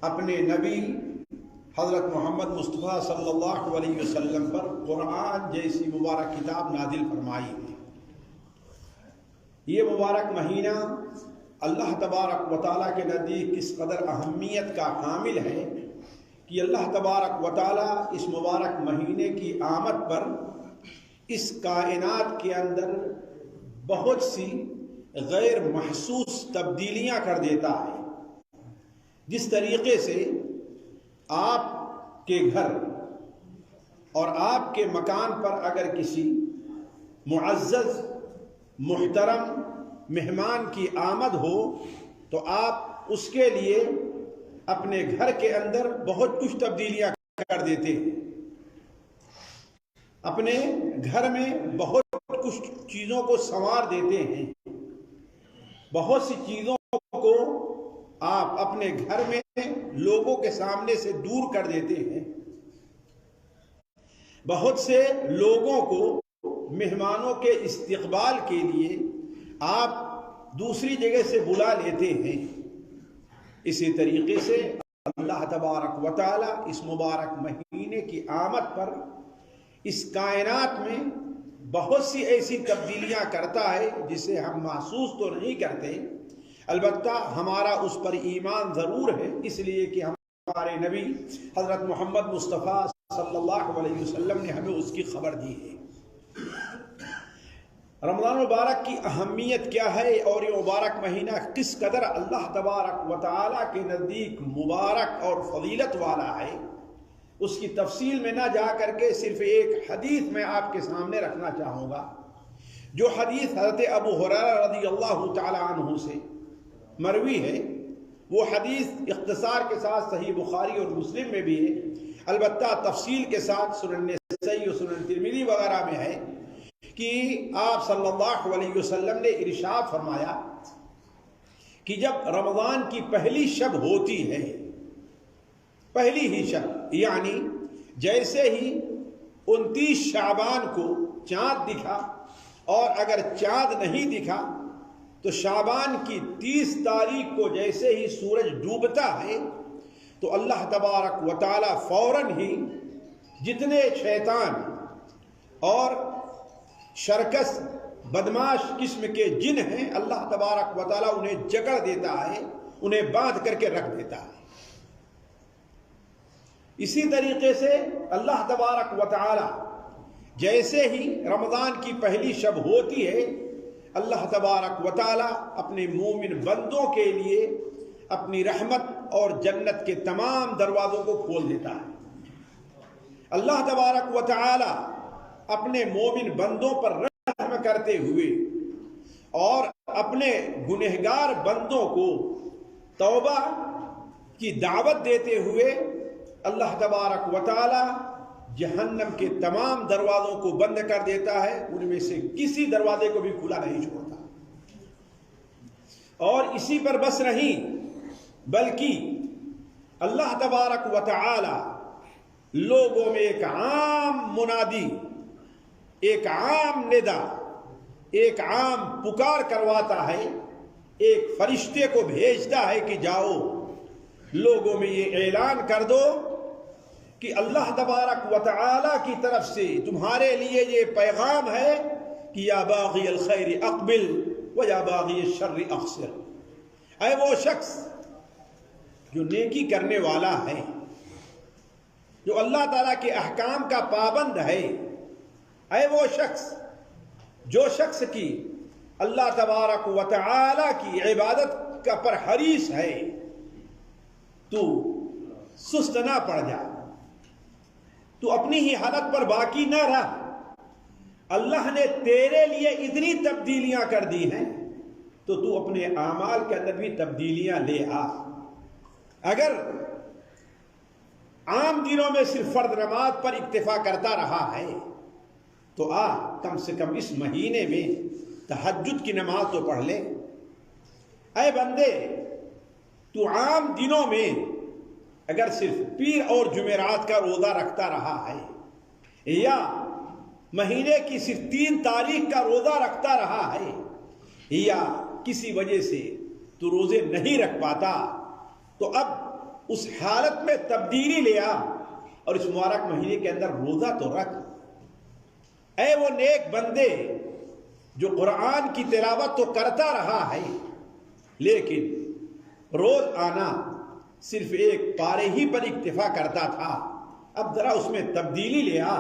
اپنے نبی حضرت محمد مصطفیٰ صلی اللہ علیہ وسلم پر قرآن جیسی مبارک کتاب نازل فرمائی ہے۔ یہ مبارک مہینہ اللہ تبارک و تعالیٰ کے نزدیک اس قدر اہمیت کا حامل ہے کہ اللہ تبارک و تعالیٰ اس مبارک مہینے کی آمد پر اس کائنات کے اندر بہت سی غیر محسوس تبدیلیاں کر دیتا ہے۔ جس طریقے سے آپ کے گھر اور آپ کے مکان پر اگر کسی معزز محترم مہمان کی آمد ہو تو آپ اس کے لیے اپنے گھر کے اندر بہت کچھ تبدیلیاں کر دیتے ہیں، اپنے گھر میں بہت کچھ چیزوں کو سنوار دیتے ہیں، بہت سی چیزوں کو آپ اپنے گھر میں لوگوں کے سامنے سے دور کر دیتے ہیں، بہت سے لوگوں کو مہمانوں کے استقبال کے لیے آپ دوسری جگہ سے بلا لیتے ہیں۔ اسی طریقے سے اللہ تبارک و تعالی اس مبارک مہینے کی آمد پر اس کائنات میں بہت سی ایسی تبدیلیاں کرتا ہے جسے ہم محسوس تو نہیں کرتے، البتہ ہمارا اس پر ایمان ضرور ہے، اس لیے کہ ہمارے نبی حضرت محمد مصطفیٰ صلی اللہ علیہ وسلم نے ہمیں اس کی خبر دی ہے۔ رمضان مبارک کی اہمیت کیا ہے اور یہ مبارک مہینہ کس قدر اللہ تبارک و تعالیٰ کے نزدیک مبارک اور فضیلت والا ہے، اس کی تفصیل میں نہ جا کر کے صرف ایک حدیث میں آپ کے سامنے رکھنا چاہوں گا، جو حدیث حضرت ابو ہریرہ رضی اللہ تعالی عنہ سے مروی ہے۔ وہ حدیث اختصار کے ساتھ صحیح بخاری اور مسلم میں بھی ہے، البتہ تفصیل کے ساتھ سنن نسائی اور سنن ترمذی وغیرہ میں ہے کہ آپ صلی اللہ علیہ وسلم نے ارشاد فرمایا کہ جب رمضان کی پہلی شب ہوتی ہے، پہلی ہی شب، یعنی جیسے ہی 29 شعبان کو چاند دکھا، اور اگر چاند نہیں دکھا تو شعبان کی 30 تاریخ کو جیسے ہی سورج ڈوبتا ہے تو اللہ تبارک و تعالی فوراً ہی جتنے شیطان اور شرکس بدماش قسم کے جن ہیں، اللہ تبارک و تعالی انہیں جکڑ دیتا ہے، انہیں باندھ کر کے رکھ دیتا ہے۔ اسی طریقے سے اللہ تبارک و تعالی جیسے ہی رمضان کی پہلی شب ہوتی ہے، اللہ تبارک و تعالی اپنے مومن بندوں کے لیے اپنی رحمت اور جنت کے تمام دروازوں کو کھول دیتا ہے۔ اللہ تبارک و تعالی اپنے مومن بندوں پر رحم کرتے ہوئے اور اپنے گنہگار بندوں کو توبہ کی دعوت دیتے ہوئے اللہ تبارک و تعالی جہنم کے تمام دروازوں کو بند کر دیتا ہے، ان میں سے کسی دروازے کو بھی کھلا نہیں چھوڑتا۔ اور اسی پر بس نہیں، بلکہ اللہ تبارک و تعالی لوگوں میں ایک عام منادی، ایک عام ندا، ایک عام پکار کرواتا ہے، ایک فرشتے کو بھیجتا ہے کہ جاؤ لوگوں میں یہ اعلان کر دو کہ اللہ تبارک و تعالی کی طرف سے تمہارے لیے یہ پیغام ہے کہ یا باغی الخیر اقبل و یا باغی الشر اقصر۔ اے وہ شخص جو نیکی کرنے والا ہے، جو اللہ تعالیٰ کے احکام کا پابند ہے، اے وہ شخص جو شخص کی اللہ تبارک و تعالی کی عبادت کا پر حریص ہے، تو سست نہ پڑ جا، تو اپنی ہی حالت پر باقی نہ رہ، اللہ نے تیرے لیے اتنی تبدیلیاں کر دی ہیں تو تو اپنے اعمال کے اندر بھی تبدیلیاں لے آ۔ اگر عام دنوں میں صرف فرض نماز پر اکتفا کرتا رہا ہے تو کم سے کم اس مہینے میں تہجد کی نماز تو پڑھ لے۔ اے بندے، تو عام دنوں میں اگر صرف پیر اور جمعرات کا روزہ رکھتا رہا ہے یا مہینے کی صرف 3 تاریخ کا روزہ رکھتا رہا ہے یا کسی وجہ سے تو روزے نہیں رکھ پاتا، تو اب اس حالت میں تبدیلی لے آ اور اس مبارک مہینے کے اندر روزہ تو رکھ۔ اے وہ نیک بندے جو قرآن کی تلاوت تو کرتا رہا ہے لیکن روز آنا صرف ایک پارے ہی پر اکتفا کرتا تھا، اب ذرا اس میں تبدیلی لے آ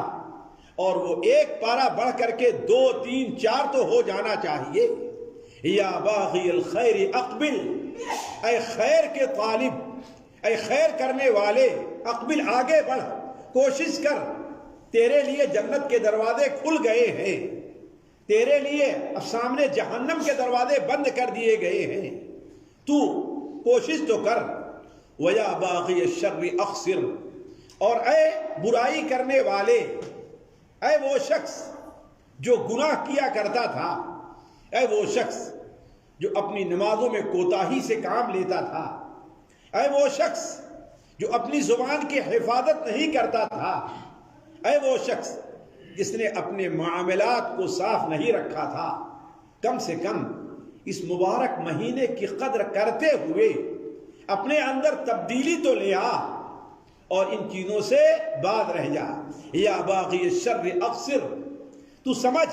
اور وہ ایک پارہ بڑھ کر کے 2 3 4 تو ہو جانا چاہیے۔ یا باغی الخیر اقبل، اے خیر کے طالب، اے خیر کرنے والے، اقبل آگے بڑھ، کوشش کر، تیرے لیے جنت کے دروازے کھل گئے ہیں، تیرے لیے اب سامنے جہنم کے دروازے بند کر دیے گئے ہیں، تو کوشش تو کر۔ وَيَا بَاغِيَ الشَّرِّ أَقْصِرْ، اور اے برائی کرنے والے، اے وہ شخص جو گناہ کیا کرتا تھا، اے وہ شخص جو اپنی نمازوں میں کوتاہی سے کام لیتا تھا، اے وہ شخص جو اپنی زبان کی حفاظت نہیں کرتا تھا، اے وہ شخص جس نے اپنے معاملات کو صاف نہیں رکھا تھا، کم سے کم اس مبارک مہینے کی قدر کرتے ہوئے اپنے اندر تبدیلی تو لے آ اور ان چیزوں سے باز رہ جا۔ یا باغی الشر اقصر، تو سمجھ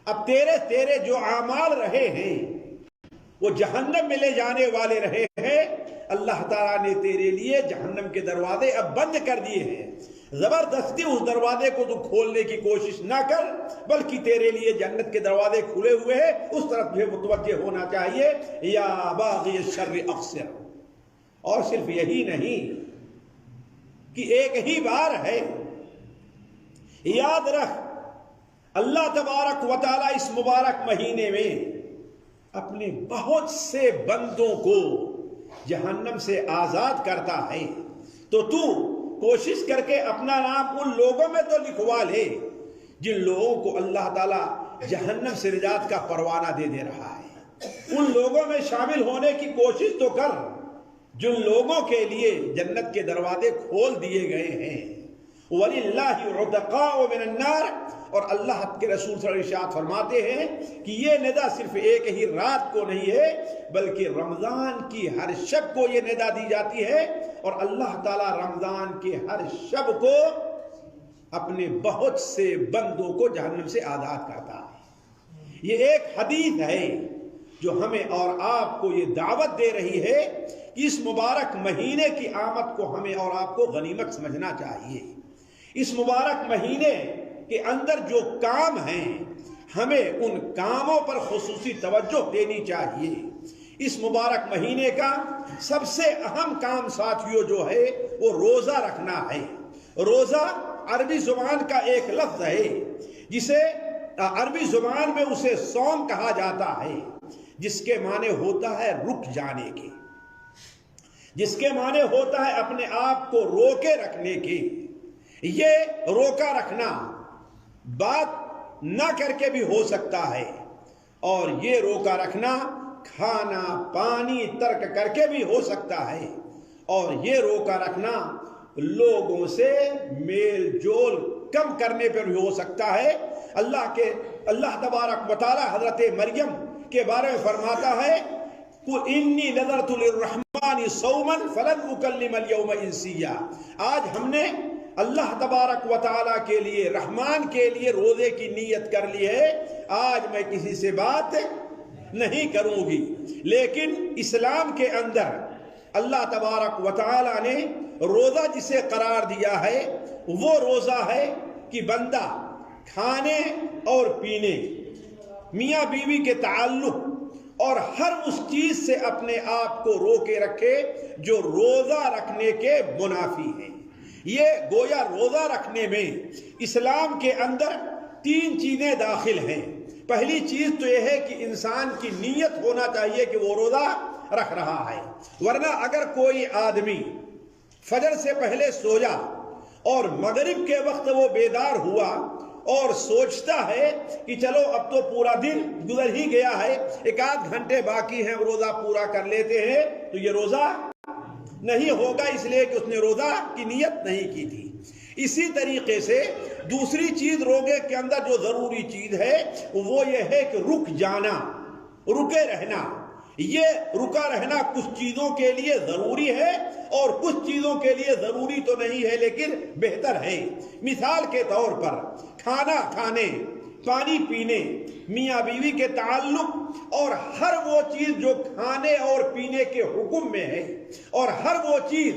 اب تیرے جو اعمال رہے ہیں وہ جہنم میں لے جانے والے رہے ہیں، اللہ تعالیٰ نے تیرے لیے جہنم کے دروازے اب بند کر دیے ہیں، زبردستی اس دروازے کو تو کھولنے کی کوشش نہ کر، بلکہ تیرے لیے جنت کے دروازے کھلے ہوئے ہیں، اس طرف بھی متوجہ ہونا چاہیے۔ یا باغی الشر اقصر، اور صرف یہی نہیں کہ ایک ہی بار ہے، یاد رکھ اللہ تبارک و تعالی اس مبارک مہینے میں اپنے بہت سے بندوں کو جہنم سے آزاد کرتا ہے، تو کوشش کر کے اپنا نام ان لوگوں میں تو لکھوا لے جن لوگوں کو اللہ تعالیٰ جہنم سے نجات کا پروانہ دے رہا ہے، ان لوگوں میں شامل ہونے کی کوشش تو کر جن لوگوں کے لیے جنت کے دروازے کھول دیے گئے ہیں۔ وَلِلَّهِ عُتَقَاءُ مِنَ النَّارِ، اور اللہ کے رسول صلی اللہ علیہ وسلم فرماتے ہیں کہ یہ ندا صرف ایک ہی رات کو نہیں ہے بلکہ رمضان کی ہر شب کو یہ ندا دی جاتی ہے، اور اللہ تعالیٰ رمضان کے ہر شب کو اپنے بہت سے بندوں کو جہنم سے آزاد کرتا ہے۔ یہ ایک حدیث ہے جو ہمیں اور آپ کو یہ دعوت دے رہی ہے کہ اس مبارک مہینے کی آمد کو ہمیں اور آپ کو غنیمت سمجھنا چاہیے۔ اس مبارک مہینے کے اندر جو کام ہیں ہمیں ان کاموں پر خصوصی توجہ دینی چاہیے۔ اس مبارک مہینے کا سب سے اہم کام ساتھیوں جو ہے وہ روزہ رکھنا ہے۔ روزہ عربی زبان کا ایک لفظ ہے جسے عربی زبان میں اسے صوم کہا جاتا ہے، جس کے معنی ہوتا ہے رک جانے کے، جس کے معنی ہوتا ہے اپنے آپ کو روکے رکھنے کے۔ یہ روکا رکھنا بات نہ کر کے بھی ہو سکتا ہے، اور یہ روکا رکھنا کھانا پانی ترک کر کے بھی ہو سکتا ہے، اور یہ روکا رکھنا لوگوں سے میل جول کم کرنے پر بھی ہو سکتا ہے۔ اللہ تبارک و تعالی حضرت مریم کے بارے میں فرماتا ہے قُلْ إِنِّي نَذَرْتُ لِلرَّحْمَنِ صَوْمًا فَلَنْ أُكَلِّمَ الْيَوْمَ إِنسِيًّا، آج ہم نے اللہ تبارک و تعالیٰ کے لیے، رحمان کے لیے روزے کی نیت کر لی ہے، آج میں کسی سے بات نہیں کروں گی۔ لیکن اسلام کے اندر اللہ تبارک و تعالیٰ نے روزہ جسے قرار دیا ہے وہ روزہ ہے کہ بندہ کھانے اور پینے، میاں بیوی کے تعلق اور ہر اس چیز سے اپنے آپ کو روکے رکھے جو روزہ رکھنے کے منافی ہے۔ یہ گویا روزہ رکھنے میں اسلام کے اندر 3 چیزیں داخل ہیں۔ پہلی چیز تو یہ ہے کہ انسان کی نیت ہونا چاہیے کہ وہ روزہ رکھ رہا ہے، ورنہ اگر کوئی آدمی فجر سے پہلے سویا اور مغرب کے وقت وہ بیدار ہوا اور سوچتا ہے کہ چلو اب تو پورا دن گزر ہی گیا ہے، 1 گھنٹے باقی ہیں، روزہ پورا کر لیتے ہیں، تو یہ روزہ نہیں ہوگا، اس لیے کہ اس نے روزہ کی نیت نہیں کی تھی۔ اسی طریقے سے دوسری چیز روزے کے اندر جو ضروری چیز ہے وہ یہ ہے کہ رک جانا، رکے رہنا۔ یہ رکا رہنا کچھ چیزوں کے لیے ضروری ہے اور کچھ چیزوں کے لیے ضروری تو نہیں ہے لیکن بہتر ہے۔ مثال کے طور پر کھانا کھانے، پانی پینے، میاں بیوی کے تعلق اور ہر وہ چیز جو کھانے اور پینے کے حکم میں ہے اور ہر وہ چیز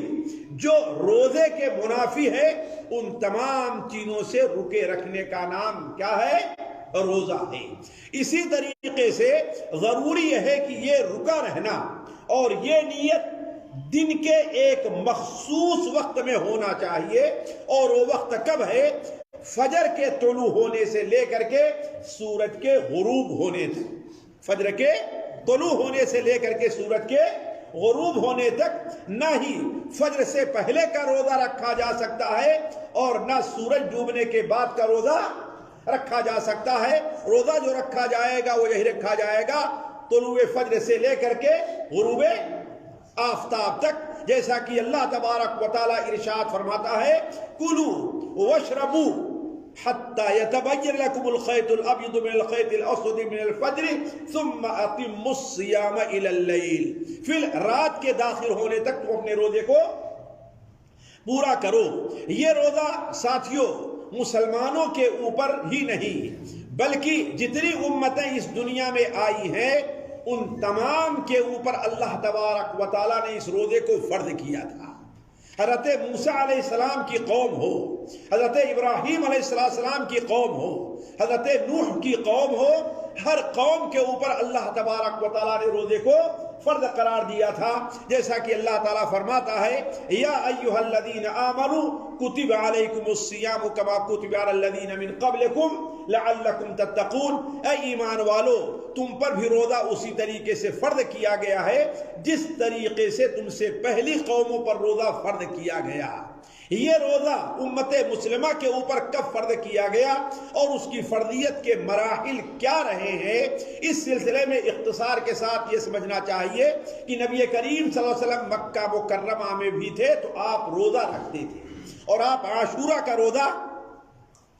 جو روزے کے منافی ہے، ان تمام چیزوں سے رکے رکھنے کا نام کیا ہے؟ روزہ ہے۔ اسی طریقے سے ضروری یہ ہے کہ یہ رکا رہنا اور یہ نیت دن کے ایک مخصوص وقت میں ہونا چاہیے، اور وہ وقت کب ہے؟ فجر کے طلوع ہونے سے لے کر کے سورج کے غروب ہونے تک۔ فجر کے طلوع ہونے سے لے کر کے سورج کے غروب ہونے تک نہ ہی فجر سے پہلے کا روزہ رکھا جا سکتا ہے اور نہ سورج ڈوبنے کے بعد کا روزہ رکھا جا سکتا ہے۔ روزہ جو رکھا جائے گا وہ یہی رکھا جائے گا طلوع فجر سے لے کر کے غروب آفتاب تک، جیسا کہ اللہ تبارک و تعالی ارشاد فرماتا ہے کلوا واشربوا حتی یتبین لکم الخیط الابیض من الخیط الاسود من الفجر ثم اتموا الصیام الی اللیل۔ پھر رات کے داخل ہونے تک تم اپنے روزے کو پورا کرو۔ یہ روزہ ساتھیوں مسلمانوں کے اوپر ہی نہیں بلکہ جتنی امتیں اس دنیا میں آئی ہیں ان تمام کے اوپر اللہ تبارک و تعالیٰ نے اس روزے کو فرض کیا تھا۔ حضرت موسیٰ علیہ السلام کی قوم ہو، حضرت ابراہیم علیہ السلام کی قوم ہو، حضرت نوح کی قوم ہو، ہر قوم کے اوپر اللہ تبارک و تعالیٰ نے روزے کو فرض قرار دیا تھا، جیسا کہ اللہ تعالیٰ فرماتا ہے یا ایھا الذین آمنوا کتب علیکم الصیام کما کتب علی الذین من قبلکم لعلکم تتقون۔ اے ایمان والو، تم پر بھی روزہ اسی طریقے سے فرض کیا گیا ہے جس طریقے سے تم سے پہلی قوموں پر روزہ فرض کیا گیا۔ یہ روزہ امت مسلمہ کے اوپر کب فرض کیا گیا اور اس کی فرضیت کے مراحل کیا رہے ہیں، اس سلسلے میں اختصار کے ساتھ یہ سمجھنا چاہیے کہ نبی کریم صلی اللہ علیہ وسلم مکہ مکرمہ میں بھی تھے تو آپ روزہ رکھتے تھے اور آپ عاشورہ کا روزہ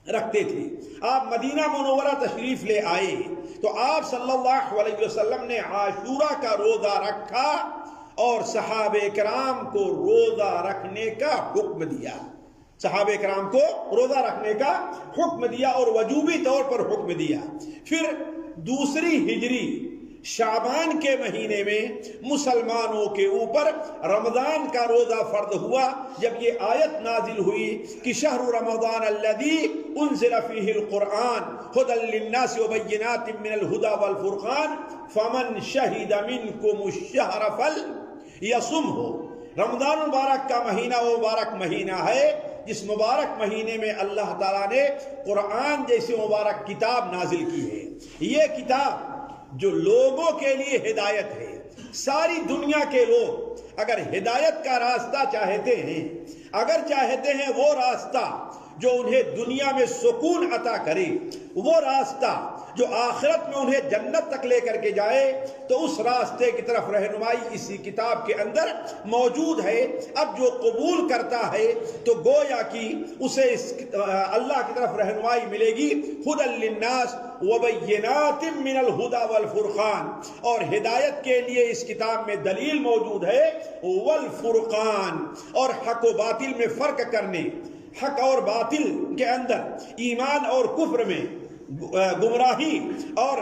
رکھتے تھے۔ آپ مدینہ منورہ تشریف لے آئے تو آپ صلی اللہ علیہ وسلم نے عاشورہ کا روزہ رکھا اور صحابہ کرام کو روزہ رکھنے کا حکم دیا۔ صحابہ کرام کو روزہ رکھنے کا حکم دیا اور وجوبی طور پر حکم دیا۔ پھر دوسری ہجری شعبان کے مہینے میں مسلمانوں کے اوپر رمضان کا روزہ فرض ہوا، جب یہ آیت نازل ہوئی کہ شہر رمضان الذی انزل فیہ القرآن ھدی للناس وبینات من الھدی والفرقان فمن شہد منکم الشہر فلیصمہ۔ رمضان المبارک کا مہینہ وہ مبارک مہینہ ہے جس مبارک مہینے میں اللہ تعالیٰ نے قرآن جیسی مبارک کتاب نازل کی ہے۔ یہ کتاب جو لوگوں کے لیے ہدایت ہے، ساری دنیا کے لوگ اگر ہدایت کا راستہ چاہتے ہیں، اگر چاہتے ہیں وہ راستہ جو انہیں دنیا میں سکون عطا کرے، وہ راستہ جو آخرت میں انہیں جنت تک لے کر کے جائے، تو اس راستے کی طرف رہنمائی اسی کتاب کے اندر موجود ہے۔ اب جو قبول کرتا ہے تو گویا کہ اسے اللہ کی طرف رہنمائی ملے گی، ھدی للناس وبینات من الھدی والفرقان، اور ہدایت کے لیے اس کتاب میں دلیل موجود ہے، والفرقان، اور حق و باطل میں فرق کرنے، حق اور باطل کے اندر، ایمان اور کفر میں، گمراہی اور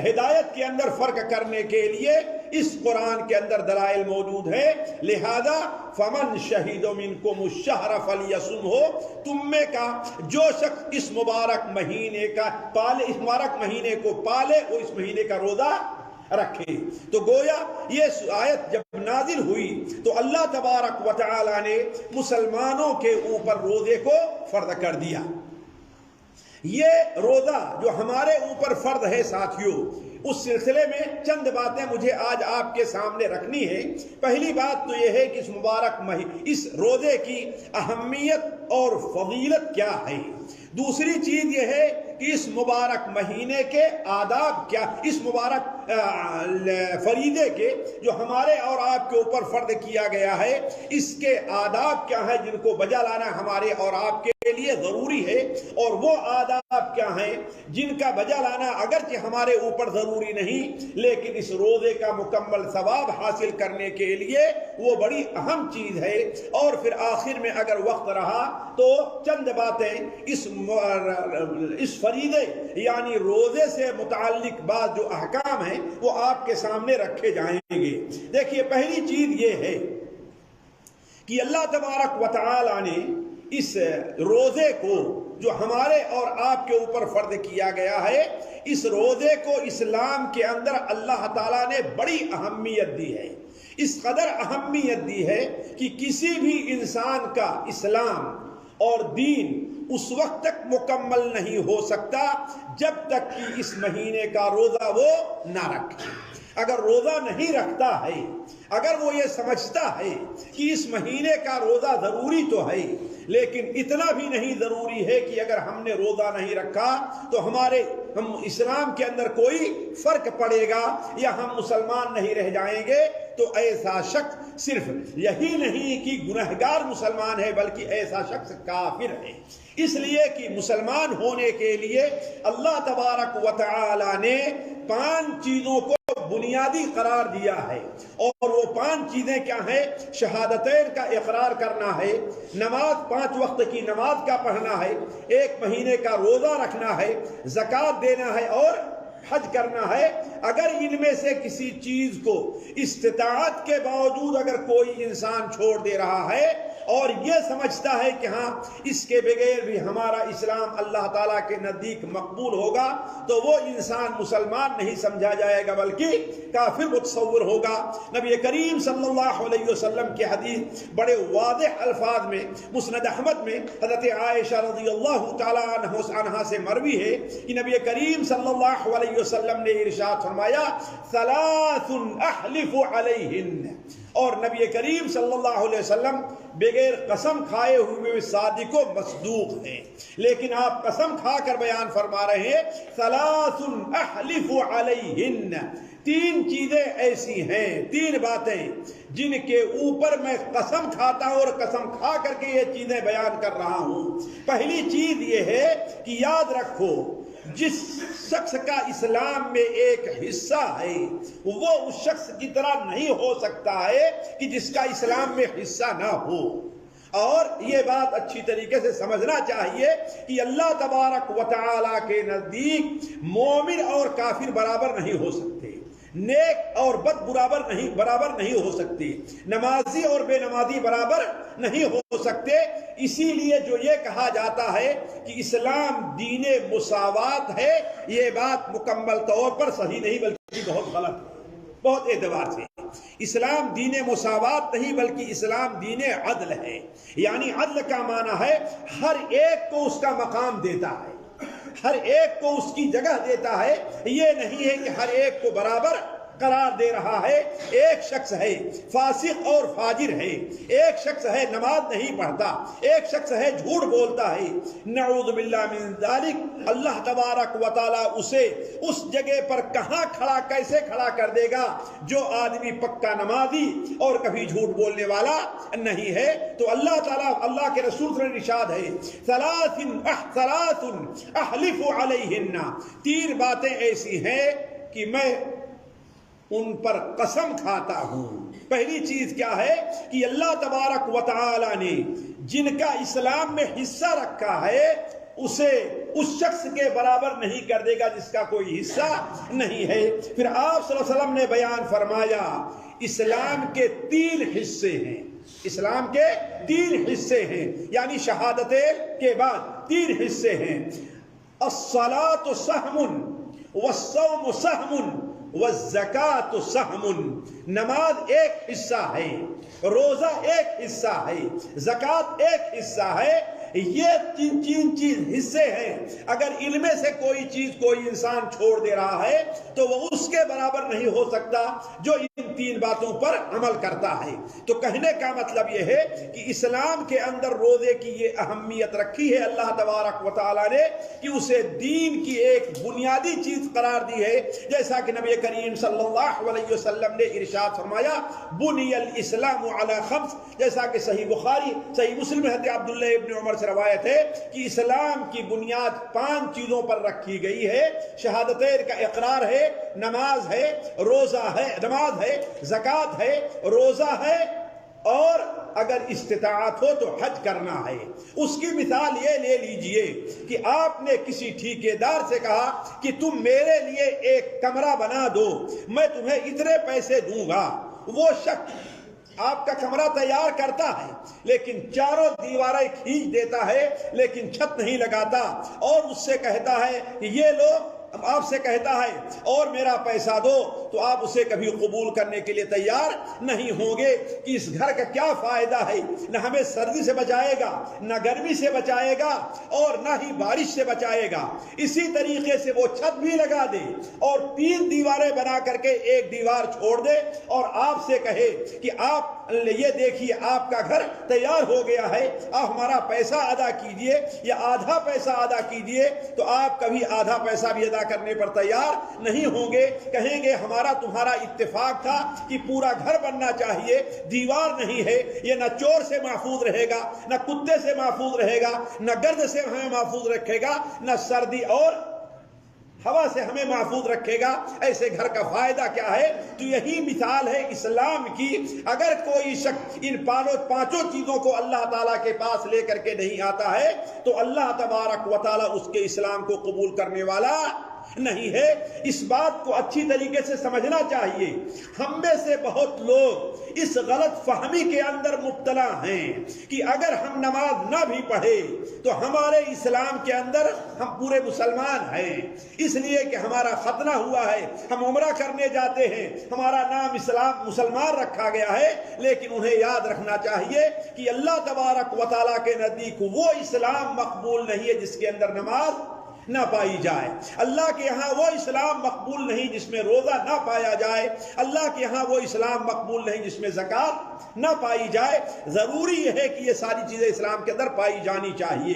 ہدایت کے اندر فرق کرنے کے لیے اس قرآن کے اندر دلائل موجود ہے۔ لہذا فمن شہید منکم الشہر فلیصمہ، تم میں کا جو شخص اس مبارک مہینے کا پالے، اس مبارک مہینے کو پالے، وہ اس مہینے کا روزہ رکھے۔ تو گویا یہ آیت جب نازل ہوئی تو اللہ تبارک و تعالی نے مسلمانوں کے اوپر روزے کو فرض کر دیا۔ یہ روزہ جو ہمارے اوپر فرض ہے ساتھیوں، اس سلسلے میں چند باتیں مجھے آج آپ کے سامنے رکھنی ہے۔ پہلی بات تو یہ ہے کہ اس مبارک اس روزے کی اہمیت اور فضیلت کیا ہے۔ دوسری چیز یہ ہے کہ کہ اس مبارک مہینے کے آداب کیا، اس مبارک فریضے کے جو ہمارے اور آپ کے اوپر فرض کیا گیا ہے، اس کے آداب کیا ہیں جن کو بجا لانا ہمارے اور آپ کے لیے ضروری ہے، اور وہ آداب کیا ہیں جن کا بجا لانا اگرچہ ہمارے اوپر ضروری نہیں، لیکن اس روزے کا مکمل ثواب حاصل کرنے کے لیے وہ بڑی اہم چیز ہے۔ اور پھر آخر میں اگر وقت رہا تو چند باتیں اس فریضے یعنی روزے سے متعلق بعض جو احکام ہیں وہ آپ کے سامنے رکھے جائیں گے۔ دیکھیے، پہلی چیز یہ ہے کہ اللہ تبارک و تعالی نے اس روزے کو جو ہمارے اور آپ کے اوپر فرض کیا گیا ہے، اس روزے کو اسلام کے اندر اللہ تعالیٰ نے بڑی اہمیت دی ہے۔ اس قدر اہمیت دی ہے کہ کسی بھی انسان کا اسلام اور دین اس وقت تک مکمل نہیں ہو سکتا جب تک کہ اس مہینے کا روزہ وہ نہ رکھے۔ اگر روزہ نہیں رکھتا ہے، اگر وہ یہ سمجھتا ہے کہ اس مہینے کا روزہ ضروری تو ہے لیکن اتنا بھی نہیں ضروری ہے کہ اگر ہم نے روزہ نہیں رکھا تو ہم اسلام کے اندر کوئی فرق پڑے گا یا ہم مسلمان نہیں رہ جائیں گے، تو ایسا شخص صرف یہی نہیں کہ گنہگار مسلمان ہے بلکہ ایسا شخص کافر ہے۔ اس لیے کہ مسلمان ہونے کے لیے اللہ تبارک و تعالی نے 5 چیزوں کو بنیادی قرار دیا ہے، اور وہ 5 چیزیں کیا ہیں؟ شہادتین کا اقرار کرنا ہے، نماز 5 وقت کی نماز کا پڑھنا ہے، 1 مہینے کا روزہ رکھنا ہے، زکوٰۃ دینا ہے اور حج کرنا ہے۔ اگر ان میں سے کسی چیز کو استطاعت کے باوجود اگر کوئی انسان چھوڑ دے رہا ہے اور یہ سمجھتا ہے کہ ہاں اس کے بغیر بھی ہمارا اسلام اللہ تعالیٰ کے نزدیک مقبول ہوگا، تو وہ انسان مسلمان نہیں سمجھا جائے گا بلکہ کافر متصور ہوگا۔ نبی کریم صلی اللہ علیہ وسلم کی حدیث بڑے واضح الفاظ میں مسند احمد میں حضرت عائشہ رضی اللہ تعالیٰ عنہا سے مروی ہے کہ نبی کریم صلی اللہ علیہ وسلم نے ارشاد فرمایا، 3 احلف علیہن، اور نبی کریم صلی اللہ علیہ وسلم بغیر قسم کھائے ہوئے صادق و مصدوق ہیں، لیکن آپ قسم کھا کر بیان فرما رہے ہیں 3 احلف علیہن، 3 چیزیں ایسی ہیں، 3 باتیں جن کے اوپر میں قسم کھاتا ہوں اور قسم کھا کر کے یہ چیزیں بیان کر رہا ہوں۔ پہلی چیز یہ ہے کہ یاد رکھو، جس شخص کا اسلام میں ایک حصہ ہے وہ اس شخص کی طرح نہیں ہو سکتا ہے کہ جس کا اسلام میں حصہ نہ ہو۔ اور یہ بات اچھی طریقے سے سمجھنا چاہیے کہ اللہ تبارک و تعالی کے نزدیک مومن اور کافر برابر نہیں ہو سکتے، نیک اور بد برابر نہیں ہو سکتی، نمازی اور بے نمازی برابر نہیں ہو سکتے۔ اسی لیے جو یہ کہا جاتا ہے کہ اسلام دین مساوات ہے، یہ بات مکمل طور پر صحیح نہیں بلکہ بہت غلط ہے، بہت اعتبار سے۔ اسلام دین مساوات نہیں بلکہ اسلام دین عدل ہے، یعنی عدل کا معنی ہے ہر ایک کو اس کا مقام دیتا ہے، ہر ایک کو اس کی جگہ دیتا ہے۔ یہ نہیں ہے کہ ہر ایک کو برابر قرار دے رہا ہے۔ ایک شخص ہے فاسق اور فاجر ہے، ایک شخص ہے نماز نہیں پڑھتا، ایک شخص ہے جھوٹ بولتا ہے، نعوذ باللہ من ذالک، اللہ تبارک و تعالی اسے اس جگہ پر کہاں کھڑا کیسے کھڑا کر دے گا جو آدمی پکا نمازی اور کبھی جھوٹ بولنے والا نہیں ہے۔ تو اللہ تعالی، اللہ کے رسول سے ارشاد ہے 3 احلف علیہن، 3 باتیں ایسی ہیں کہ میں ان پر قسم کھاتا ہوں۔ پہلی چیز کیا ہے کہ اللہ تبارک و تعالی نے جن کا اسلام میں حصہ رکھا ہے اسے اس شخص کے برابر نہیں کر دے گا جس کا کوئی حصہ نہیں ہے۔ پھر آپ صلی اللہ علیہ وسلم نے بیان فرمایا اسلام کے 3 حصے ہیں، اسلام کے 3 حصے ہیں، یعنی شہادتین کے بعد 3 حصے ہیں۔ الصلاۃ سہم والصوم سہم والزکاۃ سہم، نماز ایک حصہ ہے، روزہ ایک حصہ ہے، زکوٰۃ ایک حصہ ہے، یہ تین چیز حصے ہیں. اگر ان میں سے کوئی چیز کوئی انسان چھوڑ دے رہا ہے تو وہ اس کے برابر نہیں ہو سکتا جو ان تین باتوں پر عمل کرتا ہے. تو کہنے کا مطلب یہ ہے کہ اسلام کے اندر روزے کی یہ اہمیت رکھی ہے اللہ تبارک و تعالی نے کہ اسے دین کی ایک بنیادی چیز قرار دی ہے. جیسا کہ نبی کریم صلی اللہ علیہ وسلم نے ارشاد فرمایا بنی الاسلام علی خمس، جیسا کہ صحیح بخاری صحیح مسلم حضرت عبداللہ ابن عمر سے روایت ہے کہ اسلام کی بنیاد 5 چیزوں پر رکھی گئی ہے. شہادتین کا اقرار ہے، نماز ہے، روزہ ہے، نماز ہے، زکوٰۃ ہے، روزہ ہے، اور اگر استطاعت ہو تو حج کرنا ہے. اس کی مثال یہ لے لیجئے کہ آپ نے کسی ٹھیکیدار سے کہا کہ تم میرے لیے ایک کمرہ بنا دو، میں تمہیں اتنے پیسے دوں گا. وہ شخص آپ کا کمرہ تیار کرتا ہے لیکن چاروں دیواریں کھینچ دیتا ہے لیکن چھت نہیں لگاتا، اور اس سے کہتا ہے کہ یہ لو، آپ سے کہتا ہے اور میرا پیسہ دو، تو آپ اسے کبھی قبول کرنے کے لیے تیار نہیں ہوں گے کہ اس گھر کا کیا فائدہ ہے. نہ ہمیں سردی سے بچائے گا، نہ گرمی سے بچائے گا، اور نہ ہی بارش سے بچائے گا. اسی طریقے سے وہ چھت بھی لگا دے اور 3 دیواریں بنا کر کے ایک دیوار چھوڑ دے اور آپ سے کہے کہ آپ یہ دیکھیے آپ کا گھر تیار ہو گیا ہے، آپ ہمارا پیسہ ادا کیجئے یا آدھا پیسہ ادا کیجئے، تو آپ کبھی آدھا پیسہ بھی ادا کرنے پر تیار نہیں ہوں گے. کہیں گے ہمارا تمہارا اتفاق تھا کہ پورا گھر بننا چاہیے، دیوار نہیں ہے، یہ نہ چور سے محفوظ رہے گا، نہ کتے سے محفوظ رہے گا، نہ گرد سے ہمیں محفوظ رکھے گا، نہ سردی اور ہوا سے ہمیں محفوظ رکھے گا. ایسے گھر کا فائدہ کیا ہے؟ تو یہی مثال ہے اسلام کی. اگر کوئی شخص ان 5 چیزوں کو اللہ تعالیٰ کے پاس لے کر کے نہیں آتا ہے تو اللہ تبارک و تعالیٰ اس کے اسلام کو قبول کرنے والا نہیں ہے. اس بات کو اچھی طریقے سے سمجھنا چاہیے. ہم میں سے بہت لوگ اس غلط فہمی کے اندر مبتلا ہیں کہ اگر ہم نماز نہ بھی پڑھے تو ہمارے اسلام کے اندر ہم پورے مسلمان ہیں، اس لیے کہ ہمارا ختنہ ہوا ہے، ہم عمرہ کرنے جاتے ہیں، ہمارا نام اسلام مسلمان رکھا گیا ہے. لیکن انہیں یاد رکھنا چاہیے کہ اللہ تبارک و تعالیٰ کے نزدیک وہ اسلام مقبول نہیں ہے جس کے اندر نماز نہ پائی جائے. اللہ کے یہاں وہ اسلام مقبول نہیں جس میں روزہ نہ پایا جائے. اللہ کے یہاں وہ اسلام مقبول نہیں جس میں زکوٰۃ نہ پائی جائے. ضروری یہ ہے کہ یہ ساری چیزیں اسلام کے اندر پائی جانی چاہیے.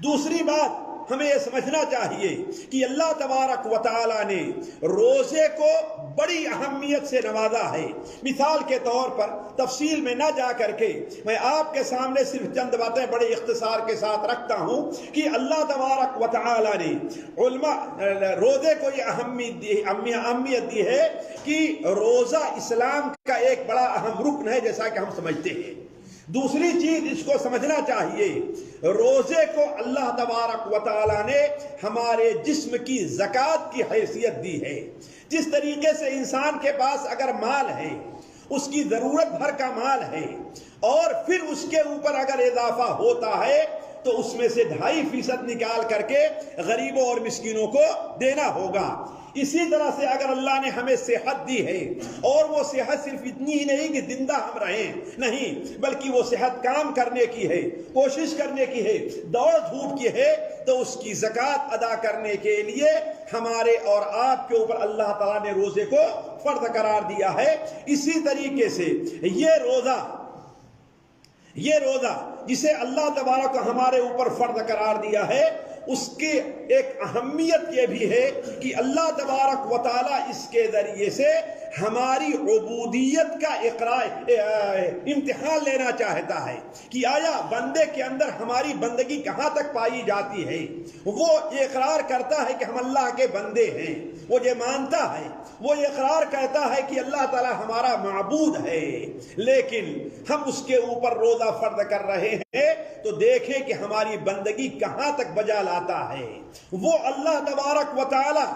دوسری بات ہمیں یہ سمجھنا چاہیے کہ اللہ تبارک و تعالیٰ نے روزے کو بڑی اہمیت سے نوازا ہے. مثال کے طور پر تفصیل میں نہ جا کر کے میں آپ کے سامنے صرف چند باتیں بڑے اختصار کے ساتھ رکھتا ہوں کہ اللہ تبارک و تعالیٰ نے روزے کو یہ اہمیت دی ہے کہ روزہ اسلام کا ایک بڑا اہم رکن ہے جیسا کہ ہم سمجھتے ہیں. دوسری چیز اس کو سمجھنا چاہیے، روزے کو اللہ تبارک و تعالیٰ نے ہمارے جسم کی زکوٰۃ کی حیثیت دی ہے. جس طریقے سے انسان کے پاس اگر مال ہے، اس کی ضرورت بھر کا مال ہے، اور پھر اس کے اوپر اگر اضافہ ہوتا ہے تو اس میں سے 2.5% نکال کر کے غریبوں اور مسکینوں کو دینا ہوگا. اسی طرح سے اگر اللہ نے ہمیں صحت دی ہے، اور وہ صحت صرف اتنی ہی نہیں کہ زندہ ہم رہیں، نہیں، بلکہ وہ صحت کام کرنے کی ہے، کوشش کرنے کی ہے، دوڑ دھوپ کی ہے، تو اس کی زکوٰۃ ادا کرنے کے لیے ہمارے اور آپ کے اوپر اللہ تعالیٰ نے روزے کو فرض قرار دیا ہے. اسی طریقے سے یہ روزہ جسے اللہ تبارک ہمارے اوپر فرض قرار دیا ہے، اس کی ایک اہمیت یہ بھی ہے کہ اللہ تبارک و تعالیٰ اس کے ذریعے سے ہماری عبودیت کا امتحان لینا چاہتا ہے کہ آیا بندے کے اندر ہماری بندگی کہاں تک پائی جاتی ہے. وہ یہ اقرار کرتا ہے کہ ہم اللہ کے بندے ہیں، وہ یہ مانتا ہے، وہ یہ اقرار کرتا ہے کہ اللہ تعالیٰ ہمارا معبود ہے، لیکن ہم اس کے اوپر روزہ فرض کر رہے ہیں تو دیکھیں کہ ہماری بندگی کہاں تک بجا لاتا ہے. وہ اللہ تبارک و تعالی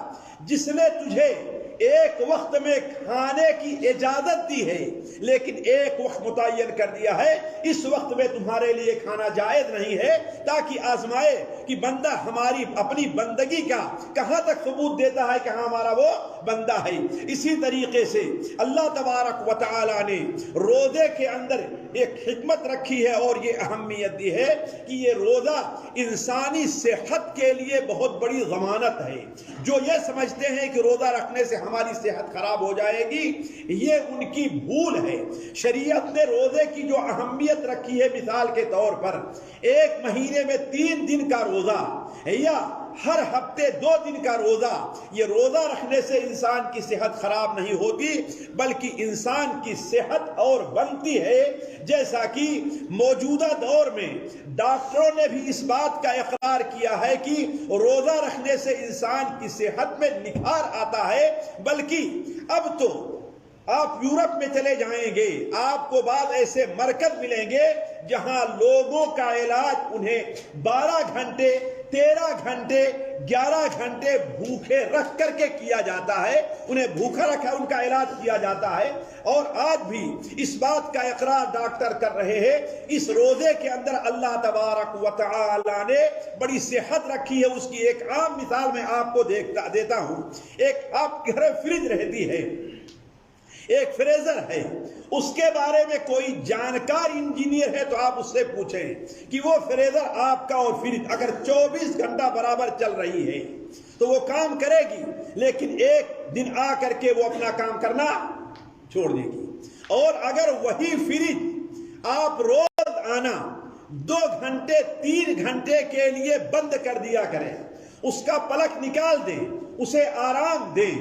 جس نے تجھے ایک وقت میں کھانے کی اجازت دی ہے، لیکن ایک وقت متعین کر دیا ہے، اس وقت میں تمہارے لیے کھانا جائز نہیں ہے، تاکہ آزمائے کہ بندہ ہماری اپنی بندگی کا کہاں تک ثبوت دیتا ہے، کہاں ہمارا وہ بندہ ہے۔ اسی طریقے سے اللہ تبارک و تعالی نے روزے کے اندر ایک حکمت رکھی ہے اور یہ اہمیت دی ہے کہ یہ روزہ انسانی صحت کے لیے بہت بڑی ضمانت ہے۔ جو یہ سمجھتے ہیں کہ روزہ رکھنے سے ہماری صحت خراب ہو جائے گی، یہ ان کی بھول ہے۔ شریعت نے روزے کی جو اہمیت رکھی ہے، مثال کے طور پر ایک مہینے میں 3 دن کا روزہ یا ہر ہفتے 2 دن کا روزہ، یہ روزہ رکھنے سے انسان کی صحت خراب نہیں ہوتی بلکہ انسان کی صحت اور بنتی ہے۔ جیسا کہ موجودہ دور میں ڈاکٹروں نے بھی اس بات کا اقرار کیا ہے کہ روزہ رکھنے سے انسان کی صحت میں نکھار آتا ہے، بلکہ اب تو آپ یورپ میں چلے جائیں گے، آپ کو بعض ایسے مرکز ملیں گے جہاں لوگوں کا علاج انہیں 12 گھنٹے 13 گھنٹے 11 گھنٹے بھوکے رکھ کر کے کیا جاتا ہے، انہیں بھوکا رکھا ان کا علاج کیا جاتا ہے۔ اور آج بھی اس بات کا اقرار ڈاکٹر کر رہے ہیں، اس روزے کے اندر اللہ تبارک و تعالی نے بڑی صحت رکھی ہے۔ اس کی ایک عام مثال میں آپ کو دیتا ہوں۔ ایک آپ کے گھر فریج رہتی ہے، ایک فریزر ہے، اس کے بارے میں کوئی جانکار انجینئر ہے تو آپ اس سے پوچھیں کہ وہ فریزر آپ کا اور فریج اگر 24 گھنٹہ برابر چل رہی ہے تو وہ کام کرے گی، لیکن ایک دن آ کر کے وہ اپنا کام کرنا چھوڑ دے گی۔ اور اگر وہی فریج آپ روز آنا 2 گھنٹے 3 گھنٹے کے لیے بند کر دیا کریں، اس کا پلک نکال دیں، اسے آرام دیں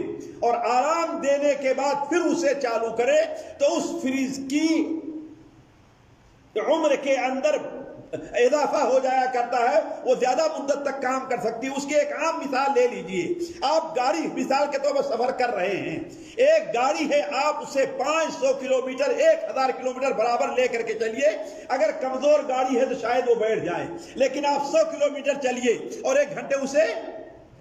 اور آرام دینے کے بعد پھر اسے چالو کرے، تو اس فریج کی عمر کے اندر اضافہ ہو جایا کرتا ہے، وہ زیادہ مدت تک کام کر سکتی ہے۔ اس کی ایک عام مثال لے لیجئے، آپ گاڑی مثال کے طور پر سفر کر رہے ہیں، ایک گاڑی ہے، آپ اسے 500 کلومیٹر 1000 کلومیٹر برابر لے کر کے چلیے، اگر کمزور گاڑی ہے تو شاید وہ بیٹھ جائے، لیکن آپ 100 کلومیٹر چلیے اور 1 گھنٹے اسے